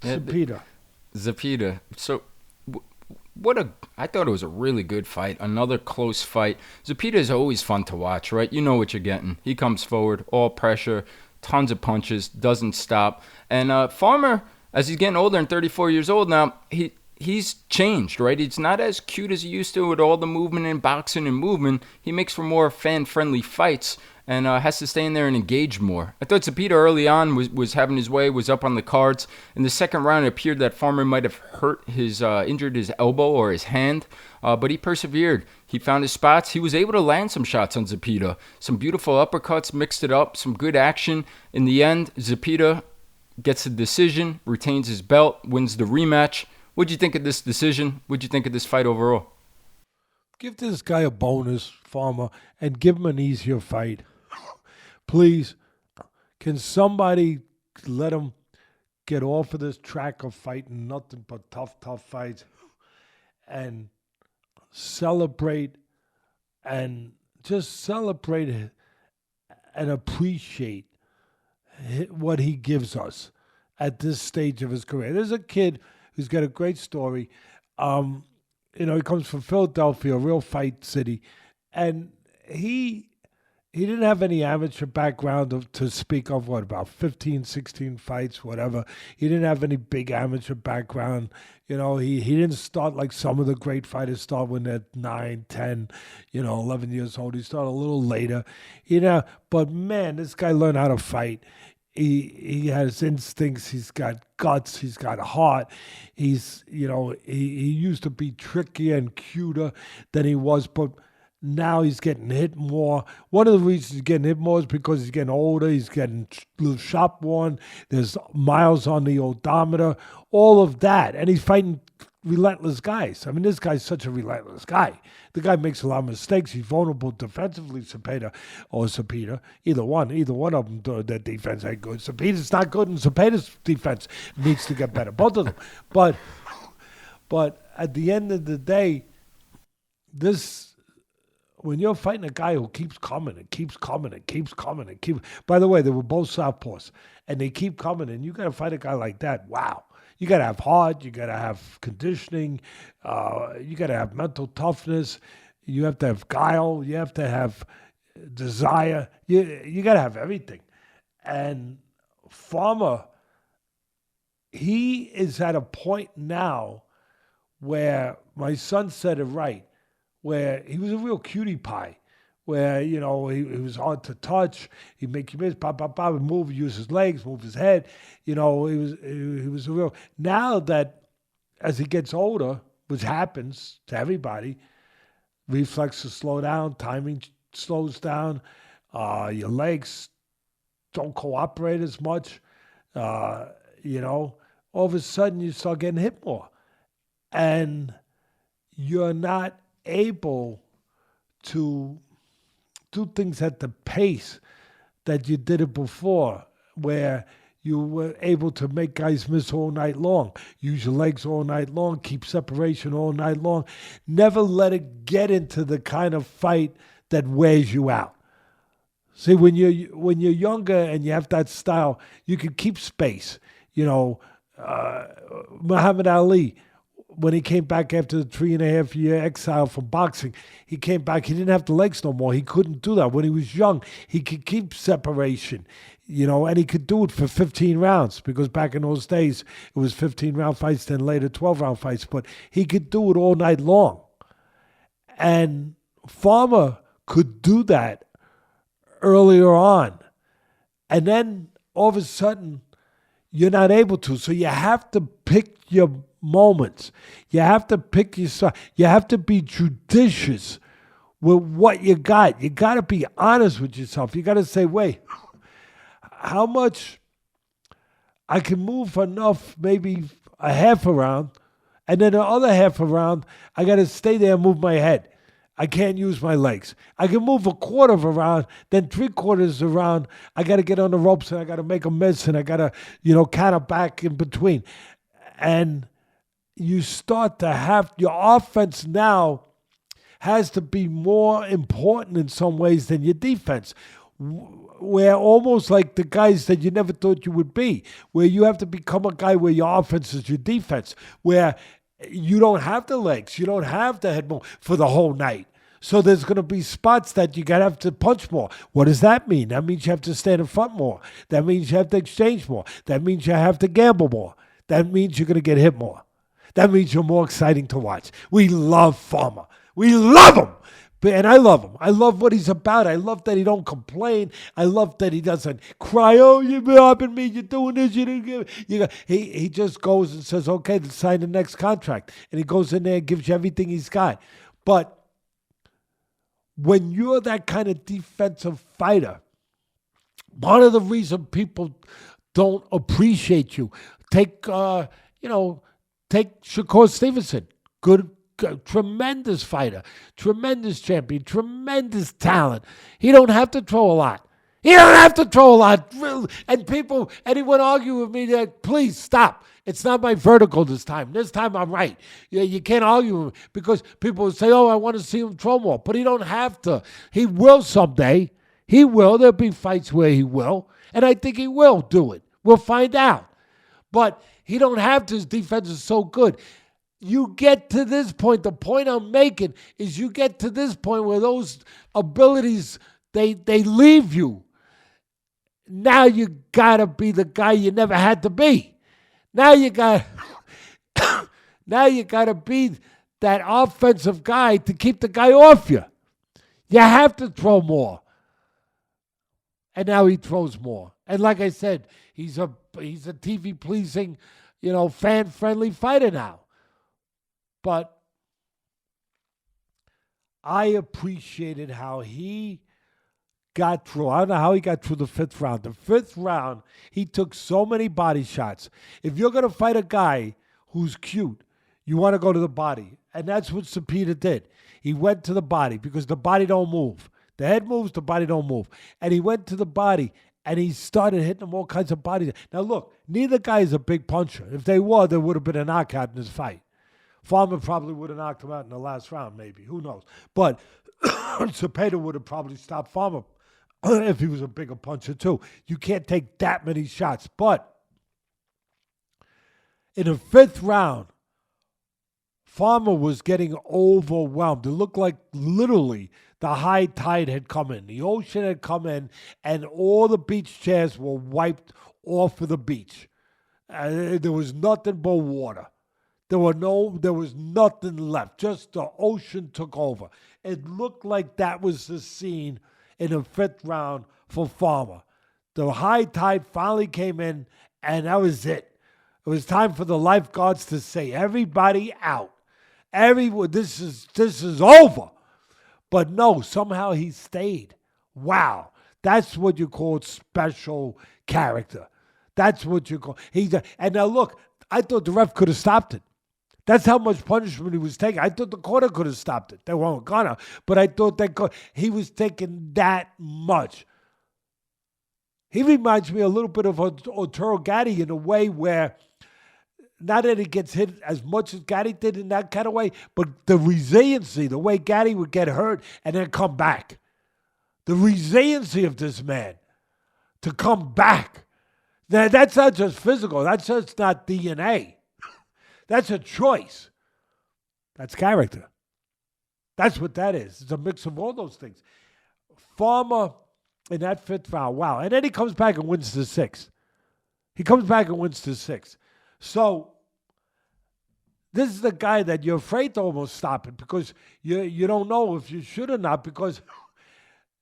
Speaker 1: Zepeda. So, I thought it was a really good fight. Another close fight. Zepeda is always fun to watch, right? You know what you're getting. He comes forward, all pressure, tons of punches, doesn't stop. And Farmer, as he's getting older and 34 years old now, he's changed, right? It's not as cute as he used to with all the movement in boxing and movement. He makes for more fan-friendly fights and has to stay in there and engage more. I thought Zepeda early on was having his way, was up on the cards. In the second round, it appeared that Farmer might have injured his elbow or his hand, but he persevered. He found his spots. He was able to land some shots on Zepeda. Some beautiful uppercuts, mixed it up, some good action. In the end, Zepeda gets a decision, retains his belt, wins the rematch. What'd you think of this decision? What'd you think of this fight overall?
Speaker 2: Give this guy a bonus, Farmer, and give him an easier fight. Please, can somebody let him get off of this track of fighting nothing but tough fights and celebrate and just celebrate and appreciate what he gives us at this stage of his career. There's a kid who's got a great story. he comes from Philadelphia, a real fight city, and he didn't have any amateur background to speak of, about 15, 16 fights, whatever. He didn't have any big amateur background. He didn't start like some of the great fighters start when they're 9, 10, 11 years old. He started a little later, But man, this guy learned how to fight. He has instincts. He's got guts. He's got heart. He used to be trickier and cuter than he was, but now he's getting hit more. One of the reasons he's getting hit more is because he's getting older. He's getting a little shop worn. There's miles on the odometer. All of that. And he's fighting relentless guys. I mean, this guy's such a relentless guy. The guy makes a lot of mistakes. He's vulnerable defensively, Zepeda or Zepeda. Either one of them, their defense ain't good. Zepeda's not good, and Zepeda's defense needs to get better. Both of them. But at the end of the day, when you're fighting a guy who keeps coming and keeps coming and keeps coming and keeps... By the way, they were both southpaws, and they keep coming, and you got to fight a guy like that. Wow. You got to have heart. You got to have conditioning. You got to have mental toughness. You have to have guile. You have to have desire. You got to have everything. And Farmer, he is at a point now where my son said it right, where he was a real cutie pie, where, he was hard to touch. He'd make you miss, pop, move, use his legs, move his head. He was a real... Now that as he gets older, which happens to everybody, reflexes slow down, timing slows down, your legs don't cooperate as much, all of a sudden you start getting hit more. And you're not able to do things at the pace that you did it before, where you were able to make guys miss all night long, use your legs all night long, keep separation all night long, never let it get into the kind of fight that wears you out. See, when you're younger and you have that style, you can keep space. Muhammad Ali, when he came back after the 3.5-year exile from boxing, he came back. He didn't have the legs no more. He couldn't do that. When he was young, he could keep separation, and he could do it for 15 rounds, because back in those days, it was 15-round fights, then later 12-round fights. But he could do it all night long. And Farmer could do that earlier on. And then all of a sudden, you're not able to. So you have to pick your moments. You have to pick your side. You have to be judicious with what you got. You got to be honest with yourself. You got to say, wait, how much I can move enough, maybe a half a round, and then the other half a round, I got to stay there and move my head. I can't use my legs. I can move a quarter of a round, then 3/4 of a round. I got to get on the ropes, and I got to make a miss, and I got to, counter back in between. And you start to have, your offense now has to be more important in some ways than your defense. Where almost like the guys that you never thought you would be, where you have to become a guy where your offense is your defense, where you don't have the legs, you don't have the head for the whole night. So there's going to be spots that you got to have to punch more. What does that mean? That means you have to stand in front more. That means you have to exchange more. That means you have to gamble more. That means you're going to get hit more. That means you're more exciting to watch. We love Farmer. We love him. And I love him. I love what he's about. I love that he don't complain. I love that he doesn't cry, oh, you're robbing me, you're doing this, you didn't give it. He just goes and says, okay, let's sign the next contract. And he goes in there and gives you everything he's got. But when you're that kind of defensive fighter, part of the reason people don't appreciate you, take Shakur Stevenson, good, tremendous fighter, tremendous champion, tremendous talent. He don't have to throw a lot. He don't have to throw a lot. And anyone argue with me that, please stop. It's not my vertical this time. This time I'm right. You can't argue with me because people will say, oh, I want to see him throw more. But he don't have to. He will someday. He will. There'll be fights where he will. And I think he will do it. We'll find out. But he don't have to. His defense is so good. you get to this point. The point I'm making is you get to this point where those abilities, they leave you. Now you got to be the guy you never had to be. Now you got to be that offensive guy to keep the guy off you. You have to throw more. And now he throws more. And like I said, he's a TV pleasing, fan friendly fighter now. But I appreciated how he got through. I don't know how he got through the 5th round. The 5th round, he took so many body shots. If you're going to fight a guy who's cute, you want to go to the body. And that's what Zepeda did. He went to the body because the body don't move. The head moves, the body don't move. And he went to the body, and he started hitting him all kinds of bodies. Now, look, neither guy is a big puncher. If they were, there would have been a knockout in this fight. Farmer probably would have knocked him out in the last round, maybe. Who knows? But Zepeda would have probably stopped Farmer if he was a bigger puncher, too. You can't take that many shots. But in the 5th round, Farmer was getting overwhelmed. It looked like literally the high tide had come in. The ocean had come in, and all the beach chairs were wiped off of the beach. There was nothing but water. There was nothing left. Just the ocean took over. It looked like that was the scene in the 5th round for Farmer. The high tide finally came in, and that was it. It was time for the lifeguards to say, everybody out. This is over. But no, somehow he stayed. Wow. That's what you call special character. That's what you call. And now look, I thought the ref could have stopped it. That's how much punishment he was taking. I thought the corner could have stopped it. They weren't gonna, but I thought he was taking that much. He reminds me a little bit of Arturo Gatti in a way where, not that he gets hit as much as Gatti did in that kind of way, but the resiliency, the way Gatti would get hurt and then come back. The resiliency of this man to come back. Now, that's not just physical. That's just not DNA. That's a choice. That's character. That's what that is. It's a mix of all those things. Farmer in that 5th round, wow. And then he comes back and wins the 6th. So this is the guy that you're afraid to almost stop it because you don't know if you should or not, because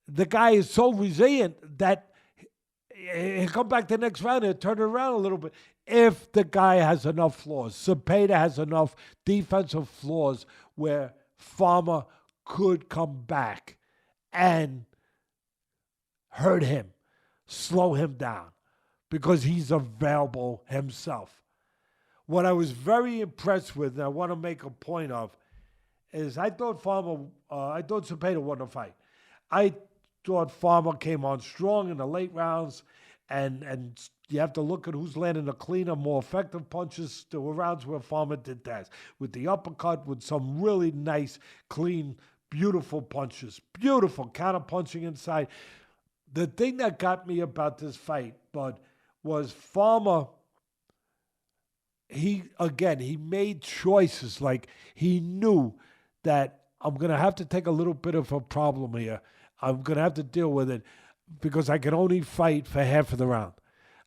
Speaker 2: the guy is so resilient that he'll come back the next round and turn it around a little bit. If the guy has enough flaws, Zepeda has enough defensive flaws where Farmer could come back and hurt him, slow him down, because he's available himself. What I was very impressed with, and I want to make a point of, is I thought Zepeda won the fight. I thought Farmer came on strong in the late rounds, and you have to look at who's landing the cleaner, more effective punches. There were rounds where Farmer did that with the uppercut, with some really nice, clean, beautiful punches, beautiful counter punching inside. The thing that got me about this fight, Bud, was Farmer. He made choices. Like, he knew that I'm going to have to take a little bit of a problem here. I'm going to have to deal with it because I can only fight for half of the round.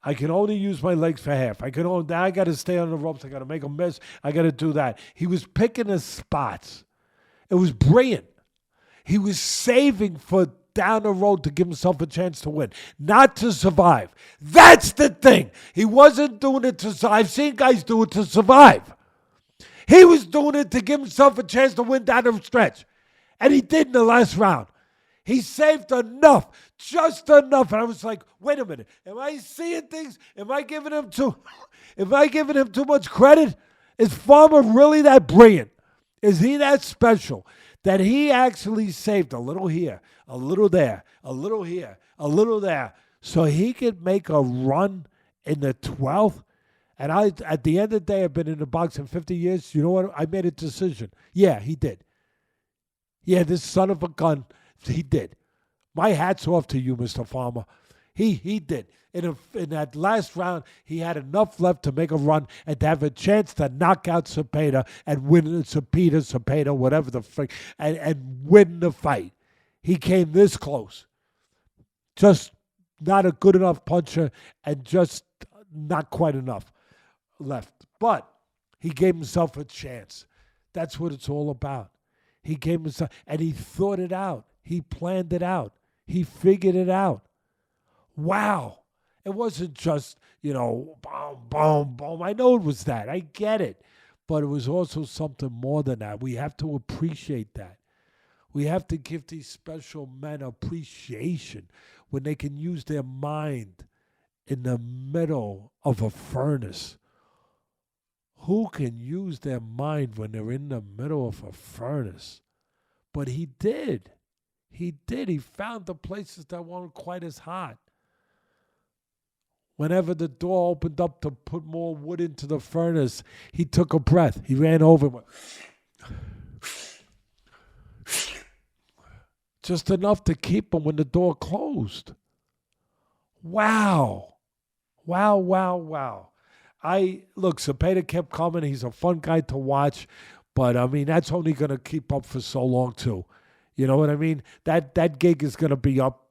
Speaker 2: I can only use my legs for half. I got to stay on the ropes. I got to make a miss. I got to do that. He was picking his spots. It was brilliant. He was saving for down the road to give himself a chance to win, not to survive. That's the thing. He wasn't doing it to survive. I've seen guys do it to survive. He was doing it to give himself a chance to win down the stretch. And he did in the last round. He saved enough, just enough. And I was like, wait a minute. Am I seeing things? Am I giving him too much credit? Is Farmer really that brilliant? Is he that special that he actually saved a little here, a little there, a little here, a little there, so he could make a run in the 12th? And at the end of the day, I've been in the boxing 50 years. You know what? I made a decision. Yeah, he did. Yeah, this son of a gun, he did. My hat's off to you, Mr. Farmer. He did. In that last round, he had enough left to make a run and to have a chance to knock out Zepeda and win Zepeda, whatever the frick, and win the fight. He came this close. Just not a good enough puncher and just not quite enough left. But he gave himself a chance. That's what it's all about. He gave himself, and he thought it out. He planned it out. He figured it out. Wow. It wasn't just, boom, boom, boom. I know it was that. I get it. But it was also something more than that. We have to appreciate that. We have to give these special men appreciation when they can use their mind in the middle of a furnace. Who can use their mind when they're in the middle of a furnace? But he did. He did. He found the places that weren't quite as hot. Whenever the door opened up to put more wood into the furnace, he took a breath. He ran over and went, just enough to keep him when the door closed. Wow. Wow, wow, wow. Look, Zepeda kept coming. He's a fun guy to watch. But, I mean, that's only going to keep up for so long, too. You know what I mean? That gig is going to be up.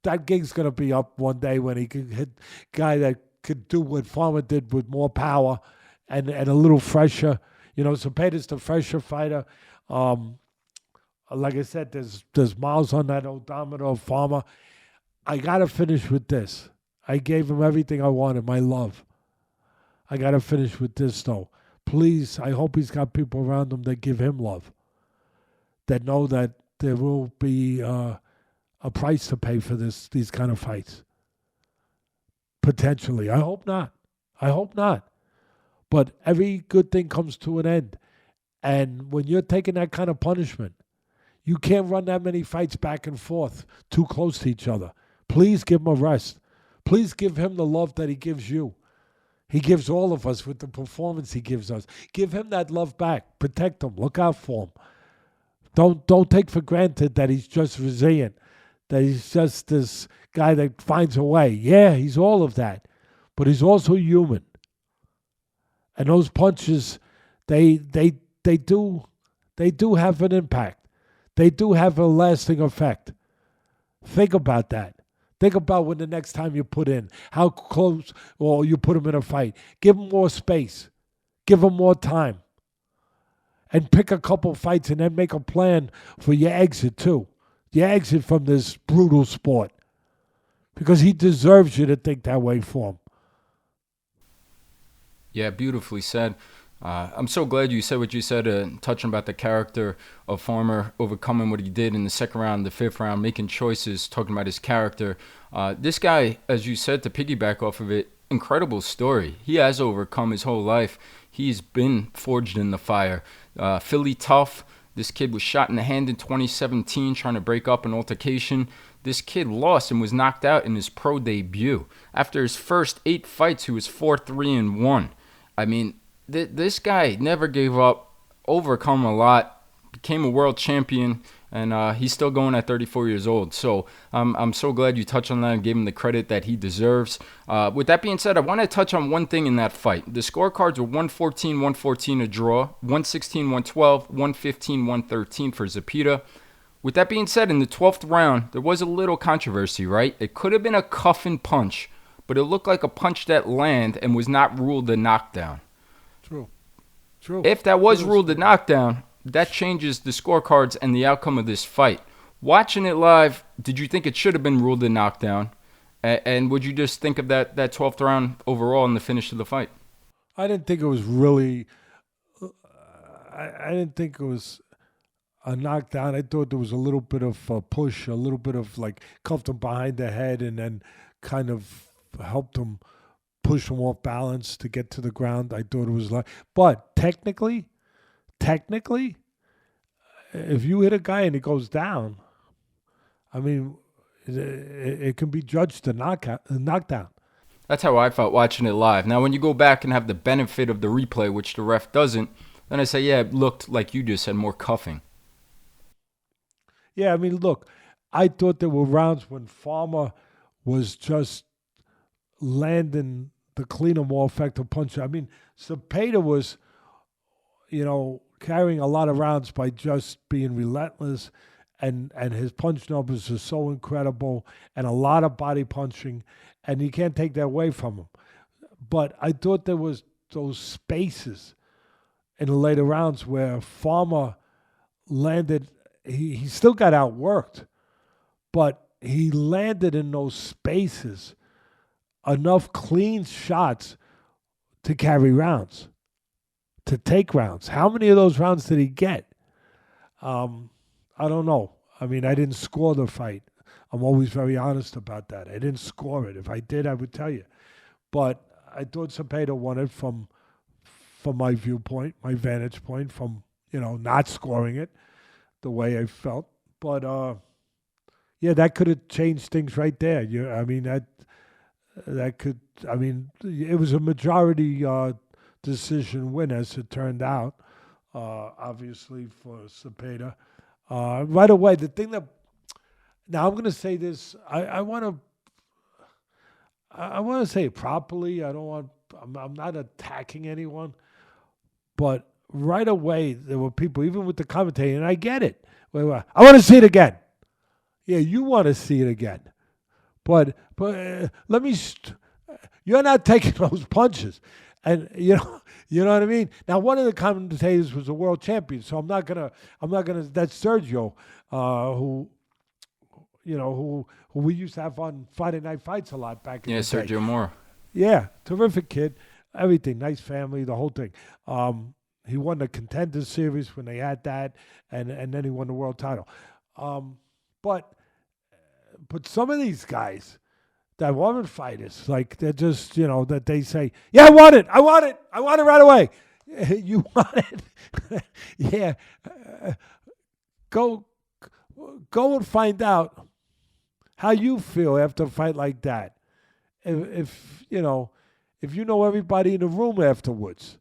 Speaker 2: That gig's going to be up one day when he can hit a guy that could do what Farmer did with more power and a little fresher. Zepeda's the fresher fighter. Like I said, there's miles on that odometer of Farmer. I got to finish with this. I gave him everything I wanted, my love. I got to finish with this, though. Please, I hope he's got people around him that give him love, that know that there will be a price to pay for these kind of fights. Potentially. I hope not. I hope not. But every good thing comes to an end. And when you're taking that kind of punishment, you can't run that many fights back and forth too close to each other. Please give him a rest. Please give him the love that he gives you. He gives all of us with the performance he gives us. Give him that love back. Protect him. Look out for him. Don't take for granted that he's just resilient, that he's just this guy that finds a way. Yeah, he's all of that, but he's also human. And those punches, they do have an impact. They do have a lasting effect. Think about that. Think about when the next time you put in, how close, or you put him in a fight. Give him more space. Give him more time. And pick a couple fights and then make a plan for your exit too. Your exit from this brutal sport. Because he deserves you to think that way for him.
Speaker 1: Yeah, beautifully said. I'm so glad you said what you said, touching about the character of Farmer, overcoming what he did in the second round, the fifth round, making choices, talking about his character. This guy, as you said, to piggyback off of it, incredible story. He has overcome his whole life. He's been forged in the fire. Philly tough. This kid was shot in the hand in 2017 trying to break up an altercation. This kid lost and was knocked out in his pro debut. After his first 8 fights, he was 4-3-1. I mean, this guy never gave up, overcome a lot, became a world champion, and he's still going at 34 years old. So I'm so glad you touched on that and gave him the credit that he deserves. With that being said, I want to touch on one thing in that fight. The scorecards were 114-114 a draw, 116-112, 115-113 for Zepeda. With that being said, in the 12th round, there was a little controversy, right? It could have been a cuff and punch, but it looked like a punch that landed and was not ruled a knockdown.
Speaker 2: True.
Speaker 1: If that was ruled a knockdown, that changes the scorecards and the outcome of this fight. Watching it live, did you think it should have been ruled a knockdown? And would you just think of that 12th round overall and the finish of the fight?
Speaker 2: I didn't think it was really... I didn't think it was a knockdown. I thought there was a little bit of a push, a little bit of like cuffed him behind the head and then kind of helped him push him off balance to get to the ground. I thought it was like... But technically, if you hit a guy and he goes down, I mean, it can be judged a knockdown.
Speaker 1: That's how I felt watching it live. Now, when you go back and have the benefit of the replay, which the ref doesn't, then I say, yeah, it looked like you just said, more cuffing.
Speaker 2: Yeah, I mean, look, I thought there were rounds when Farmer was just landing the cleaner, more effective punches. I mean, Zepeda was, carrying a lot of rounds by just being relentless, and his punch numbers are so incredible, and a lot of body punching, and you can't take that away from him. But I thought there was those spaces in the later rounds where Farmer landed. He still got outworked, but he landed in those spaces enough clean shots to carry rounds, to take rounds. How many of those rounds did he get? I don't know. I mean, I didn't score the fight. I'm always very honest about that. I didn't score it. If I did, I would tell you. But I thought Zepeda won it from my viewpoint, my vantage point, from not scoring it the way I felt. But that could have changed things right there. That could. I mean, it was a majority decision win, as it turned out. Obviously for Zepeda. Right away, the thing that now I'm going to say this. I want to say it properly. I'm not attacking anyone, but right away there were people, even with the commentator, and I get it. I want to see it again. Yeah, you want to see it again, but let me. You're not taking those punches, and you know what I mean. Now, one of the commentators was a world champion, so I'm not gonna. That's Sergio, who we used to have on Friday Night Fights a lot back in the day.
Speaker 1: Yeah, Sergio Moore.
Speaker 2: Yeah, terrific kid. Everything, nice family, the whole thing. He won the Contender Series when they had that, and then he won the world title. But some of these guys that weren't fighters, like they're just, that they say, yeah, I want it right away. You want it? Yeah. Go and find out how you feel after a fight like that. If you know everybody in the room afterwards.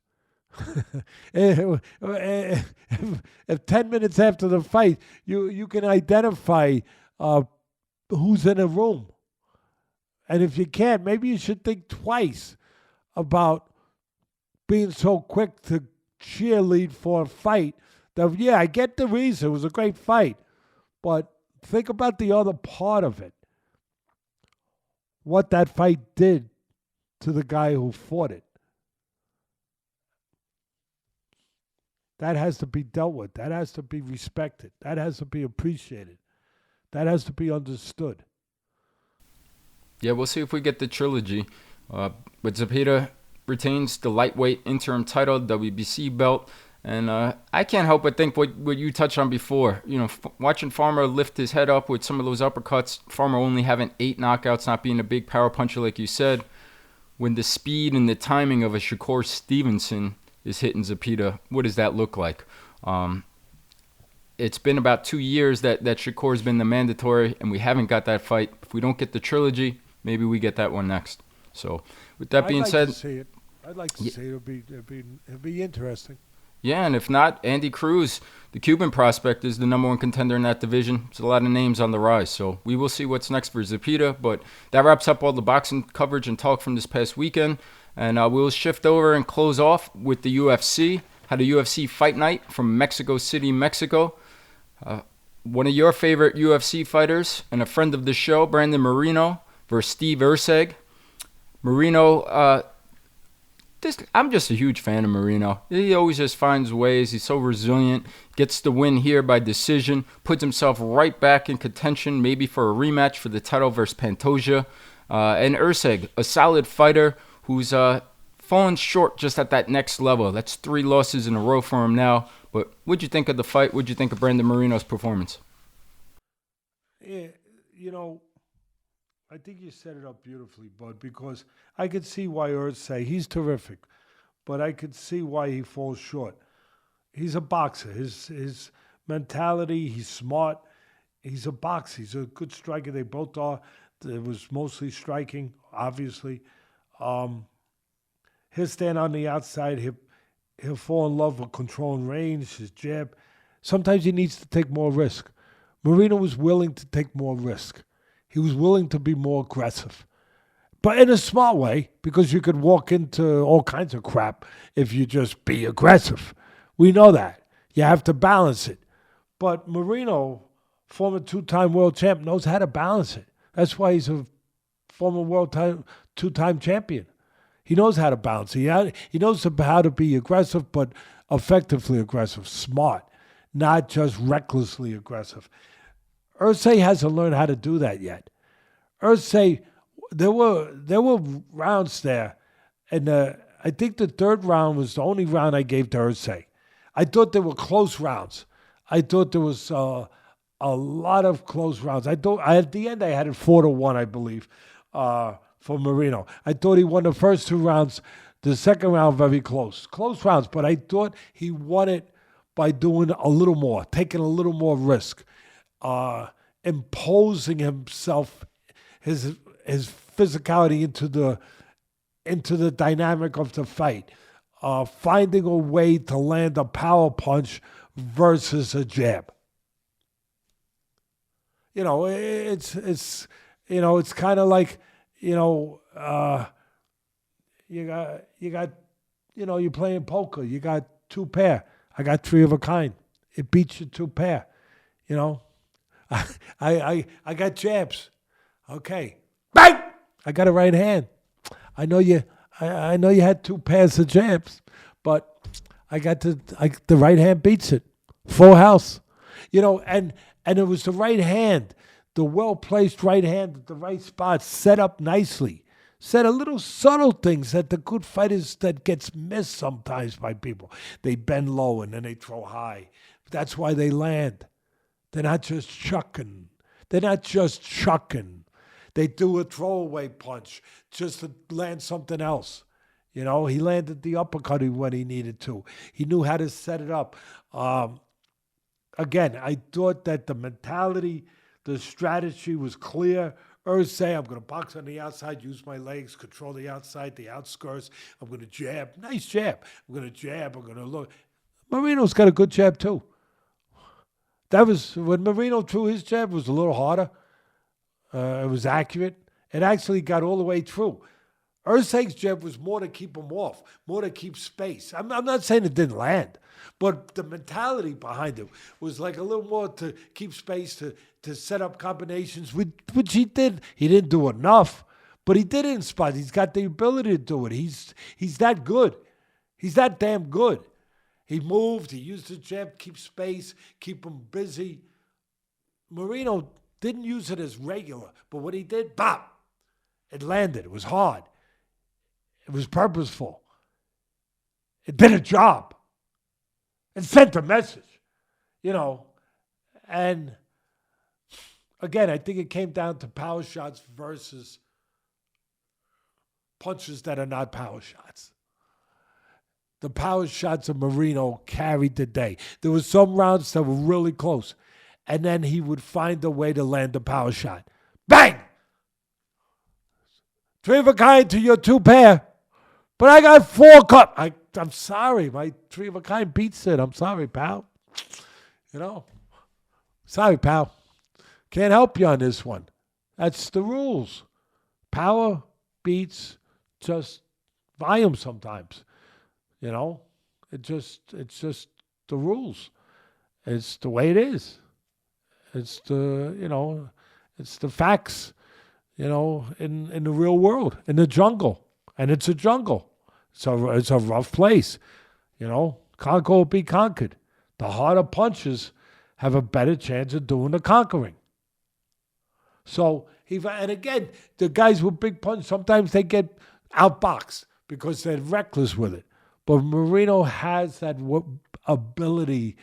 Speaker 2: if 10 minutes after the fight, you can identify who's in the room. And if you can't, maybe you should think twice about being so quick to cheerlead for a fight. That, yeah, I get the reason. It was a great fight. But think about the other part of it. What that fight did to the guy who fought it. That has to be dealt with. That has to be respected. That has to be appreciated. That has to be understood.
Speaker 1: Yeah, we'll see if we get the trilogy. But Zepeda retains the lightweight interim title, WBC belt. And I can't help but think what you touched on before. Watching Farmer lift his head up with some of those uppercuts, Farmer only having 8 knockouts, not being a big power puncher like you said. When the speed and the timing of a Shakur Stevenson is hitting Zepeda, what does that look like? It's been about 2 years that Shakur's been the mandatory, and we haven't got that fight. If we don't get the trilogy, maybe we get that one next. So, with that being said,
Speaker 2: I'd like to see it. It'd be interesting.
Speaker 1: Yeah, and if not, Andy Cruz, the Cuban prospect, is the number 1 contender in that division. There's a lot of names on the rise, so we will see what's next for Zepeda. But that wraps up all the boxing coverage and talk from this past weekend. And we'll shift over and close off with the UFC. Had a UFC Fight Night from Mexico City, Mexico. One of your favorite UFC fighters and a friend of the show, Brandon Moreno, versus Steve Erceg. Moreno, I'm just a huge fan of Moreno. He always just finds ways. He's so resilient. Gets the win here by decision. Puts himself right back in contention, maybe for a rematch for the title versus Pantoja. And Erceg, a solid fighter who's fallen short just at that next level. That's 3 losses in a row for him now. But what'd you think of the fight? What'd you think of Brandon Moreno's performance?
Speaker 2: Yeah, I think you set it up beautifully, Bud, because I could see why Erceg, he's terrific, but I could see why he falls short. He's a boxer. His mentality, he's smart. He's a boxer. He's a good striker. They both are. It was mostly striking, obviously. He'll stand on the outside. He'll fall in love with controlling range, his jab. Sometimes he needs to take more risk. Moreno was willing to take more risk. He was willing to be more aggressive. but in a smart way, because you could walk into all kinds of crap if you just be aggressive. We know that. You have to balance it. But Moreno, former two-time world champ, knows how to balance it. That's why he's a former two-time champion. He knows how to balance it. He knows how to be aggressive, but effectively aggressive, smart, not just recklessly aggressive. Erceg hasn't learned how to do that yet. Erceg, there were rounds there, and I think the third round was the only round I gave to Erceg. I thought they were close rounds. I thought there was a lot of close rounds. At the end I had it 4-1, I believe, for Moreno. I thought he won the first two rounds. The second round very close rounds. But I thought he won it by doing a little more, taking a little more risk, imposing himself, his physicality into the dynamic of the fight, finding a way to land a power punch versus a jab. It's kind of like, you got, you're playing poker. You got two pair. I got three of a kind. It beats you two pair. I got jabs. Okay. Bang! I got a right hand. I know you had two pairs of jabs, but I got the right hand beats it. Full house. And it was the right hand, the well-placed right hand at the right spot, set up nicely. Said a little subtle things that the good fighters that gets missed sometimes by people. They bend low and then they throw high. That's why they land. They're not just chucking. They do a throwaway punch just to land something else. He landed the uppercut when he needed to. He knew how to set it up. Again, I thought that the mentality, the strategy was clear. Erceg, I'm going to box on the outside, use my legs, control the outside, the outskirts. I'm going to jab. Nice jab. I'm going to jab. I'm going to look. Moreno's got a good jab, too. That was, when Moreno threw his jab, it was a little harder. It was accurate. It actually got all the way through. Erceg's jab was more to keep him off, more to keep space. I'm not saying it didn't land, but the mentality behind it was like a little more to keep space, to set up combinations, which he did. He didn't do enough, but he did it in spots. He's got the ability to do it. He's that good. He's that damn good. He moved. He used the jab, keep space, keep him busy. Moreno didn't use it as regular, but what he did, bop, it landed. It was hard. It was purposeful. It did a job. It sent a message, And again, I think it came down to power shots versus punches that are not power shots. The power shots of Moreno carried the day. There were some rounds that were really close, and then he would find a way to land the power shot. Bang! Three of a kind to your two pair. But I got four cup. I'm sorry. My three of a kind beats it. I'm sorry, pal. Sorry, pal. Can't help you on this one. That's the rules. Power beats just volume sometimes. It's just the rules. It's the way it is. It's it's the facts, in the real world, in the jungle. And it's a jungle. It's a rough place. Conquer will be conquered. The harder punches have a better chance of doing the conquering. So, and again, the guys with big punches, sometimes they get outboxed because they're reckless with it. But Moreno has that ability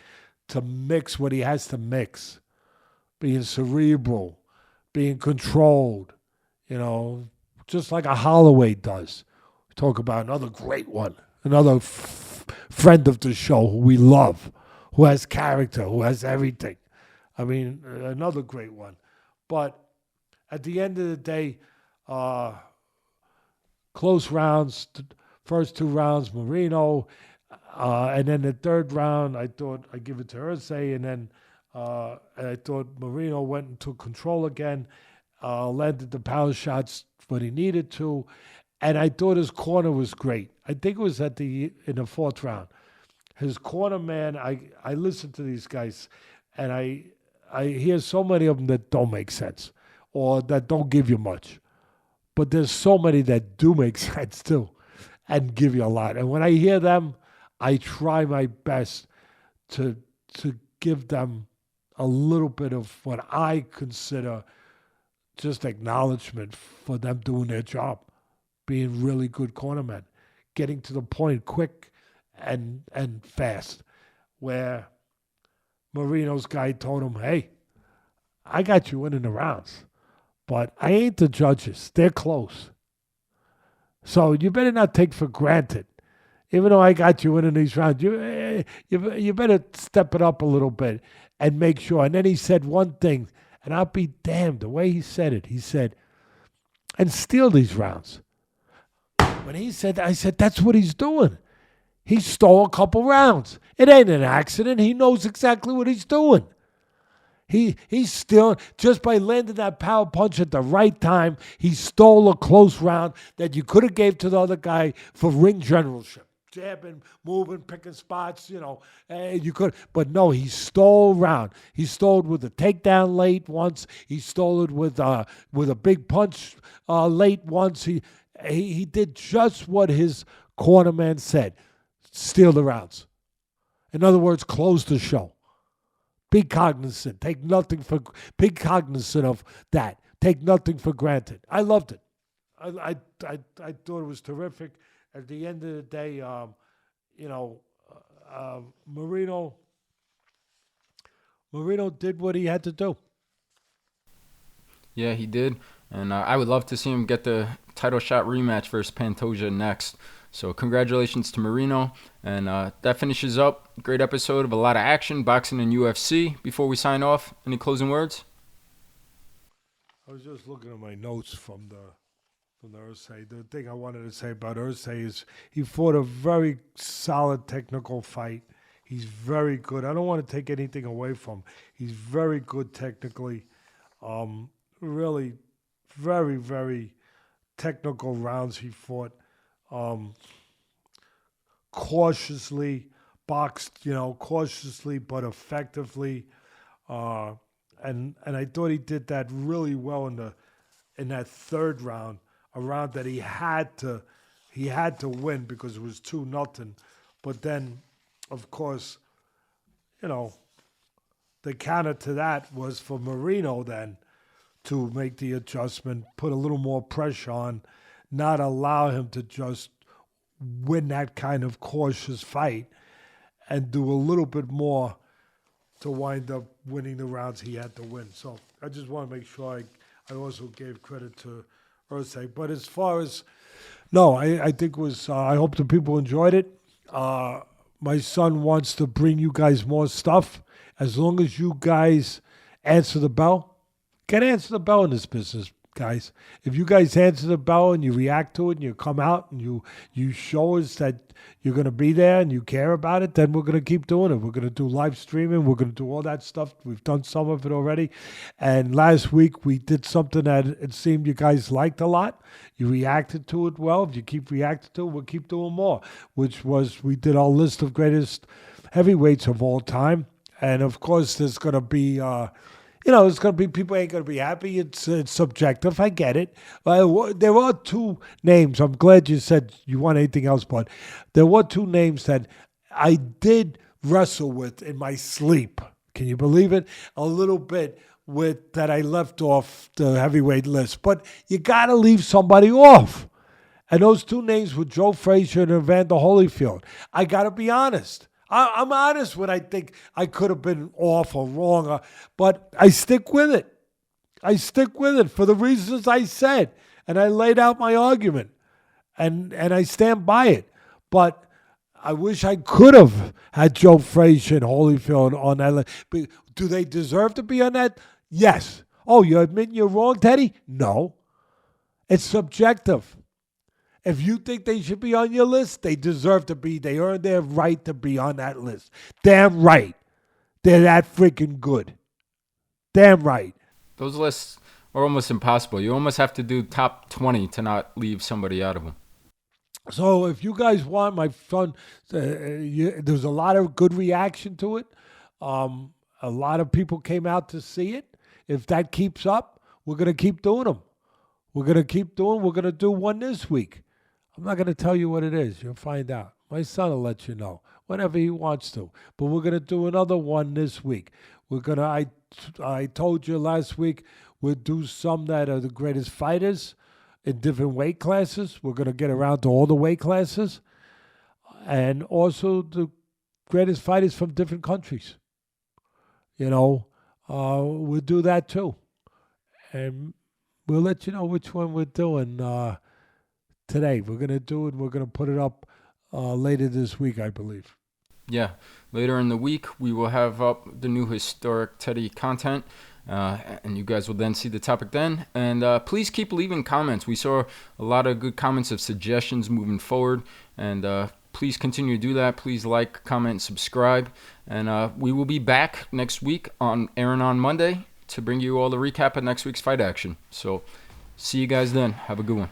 Speaker 2: to mix what he has to mix. Being cerebral, being controlled, just like a Holloway does. We talk about another great one, another friend of the show who we love, who has character, who has everything. Another great one. But at the end of the day, close rounds, first two rounds, Moreno, and then the third round, I thought I'd give it to Erceg, and then I thought Moreno went into control again. landed the power shots when he needed to, and I thought his corner was great. I think it was in the fourth round. His corner man, I listen to these guys, and I hear so many of them that don't make sense or that don't give you much. But there's so many that do make sense too and give you a lot. And when I hear them, I try my best to give them a little bit of what I consider just acknowledgement for them doing their job, being really good cornermen, getting to the point quick and fast, where Moreno's guy told him, hey, I got you winning the rounds, but I ain't the judges. They're close. So you better not take for granted. Even though I got you winning these rounds, you better step it up a little bit and make sure. And then he said one thing, and I'll be damned, the way he said it. He said, and steal these rounds. When he said that, I said, that's what he's doing. He stole a couple rounds. It ain't an accident. He knows exactly what he's doing. He's still, just by landing that power punch at the right time, he stole a close round that you could have gave to the other guy for ring generalship. Jabbing, moving, picking spots, you could. But no, he stole round. He stole it with a takedown late once. He stole it with a big punch late once. He did just what his cornerman said. Steal the rounds. In other words, close the show. Be cognizant. Be cognizant of that. Take nothing for granted. I loved it. I thought it was terrific. At the end of the day, Moreno did what he had to do.
Speaker 1: Yeah, he did. And I would love to see him get the title shot rematch versus Pantoja next. So congratulations to Moreno. And that finishes up. Great episode of a lot of action, boxing and UFC. Before we sign off, any closing words?
Speaker 2: I was just looking at my notes from the Erceg. The thing I wanted to say about Erceg is he fought a very solid technical fight. He's very good. I don't want to take anything away from him. He's very good technically. Really very, very technical rounds he fought. Cautiously boxed, cautiously but effectively. And I thought he did that really well in that third round, a round that he had to win because it was 2-0. But then, of course, the counter to that was for Moreno then to make the adjustment, put a little more pressure on, not allow him to just win that kind of cautious fight and do a little bit more to wind up winning the rounds he had to win. So I just want to make sure I also gave credit to Erceg. But as far as, I think it was, I hope the people enjoyed it. My son wants to bring you guys more stuff. As long as you guys answer the bell. Got to answer the bell in this business, guys. If you guys answer the bell and you react to it and you come out and you show us that you're going to be there and you care about it, then we're going to keep doing it. We're going to do live streaming. We're going to do all that stuff. We've done some of it already. And last week we did something that it seemed you guys liked a lot. You reacted to it well. If you keep reacting to it, we'll keep doing more, which was we did our list of greatest heavyweights of all time. And, of course, there's going to be it's going to be people ain't going to be happy. It's subjective. I get it. There are two names. I'm glad you said you want anything else, but there were two names that I did wrestle with in my sleep. Can you believe it? A little bit with that I left off the heavyweight list. But you got to leave somebody off. And those two names were Joe Frazier and Evander Holyfield. I got to be honest. I'm honest when I think I could have been off or wrong, but I stick with it. I stick with it for the reasons I said, and I laid out my argument, and I stand by it. But I wish I could have had Joe Frazier and Holyfield on that list. Do they deserve to be on that? Yes. Oh, you admit you're wrong, Teddy? No. It's subjective. If you think they should be on your list, they deserve to be. They earn their right to be on that list. Damn right. They're that freaking good. Damn right.
Speaker 1: Those lists or almost impossible. You almost have to do top 20 to not leave somebody out of them.
Speaker 2: So if you guys want my son, there's a lot of good reaction to it. A lot of people came out to see it. If that keeps up, we're going to keep doing them. We're going to do one this week. I'm not going to tell you what it is. You'll find out. My son will let you know whenever he wants to. But we're going to do another one this week. I told you last week we'll do some that are the greatest fighters in different weight classes. We're going to get around to all the weight classes. And also the greatest fighters from different countries. We'll do that too. And we'll let you know which one we're doing today. We're going to do it. We're going to put it up later this week, I believe.
Speaker 1: Yeah, later in the week, we will have up the new historic Teddy content, and you guys will then see the topic then. And please keep leaving comments. We saw a lot of good comments of suggestions moving forward, and please continue to do that. Please like, comment, subscribe, and we will be back next week airing on Monday to bring you all the recap of next week's fight action. So see you guys then. Have a good one.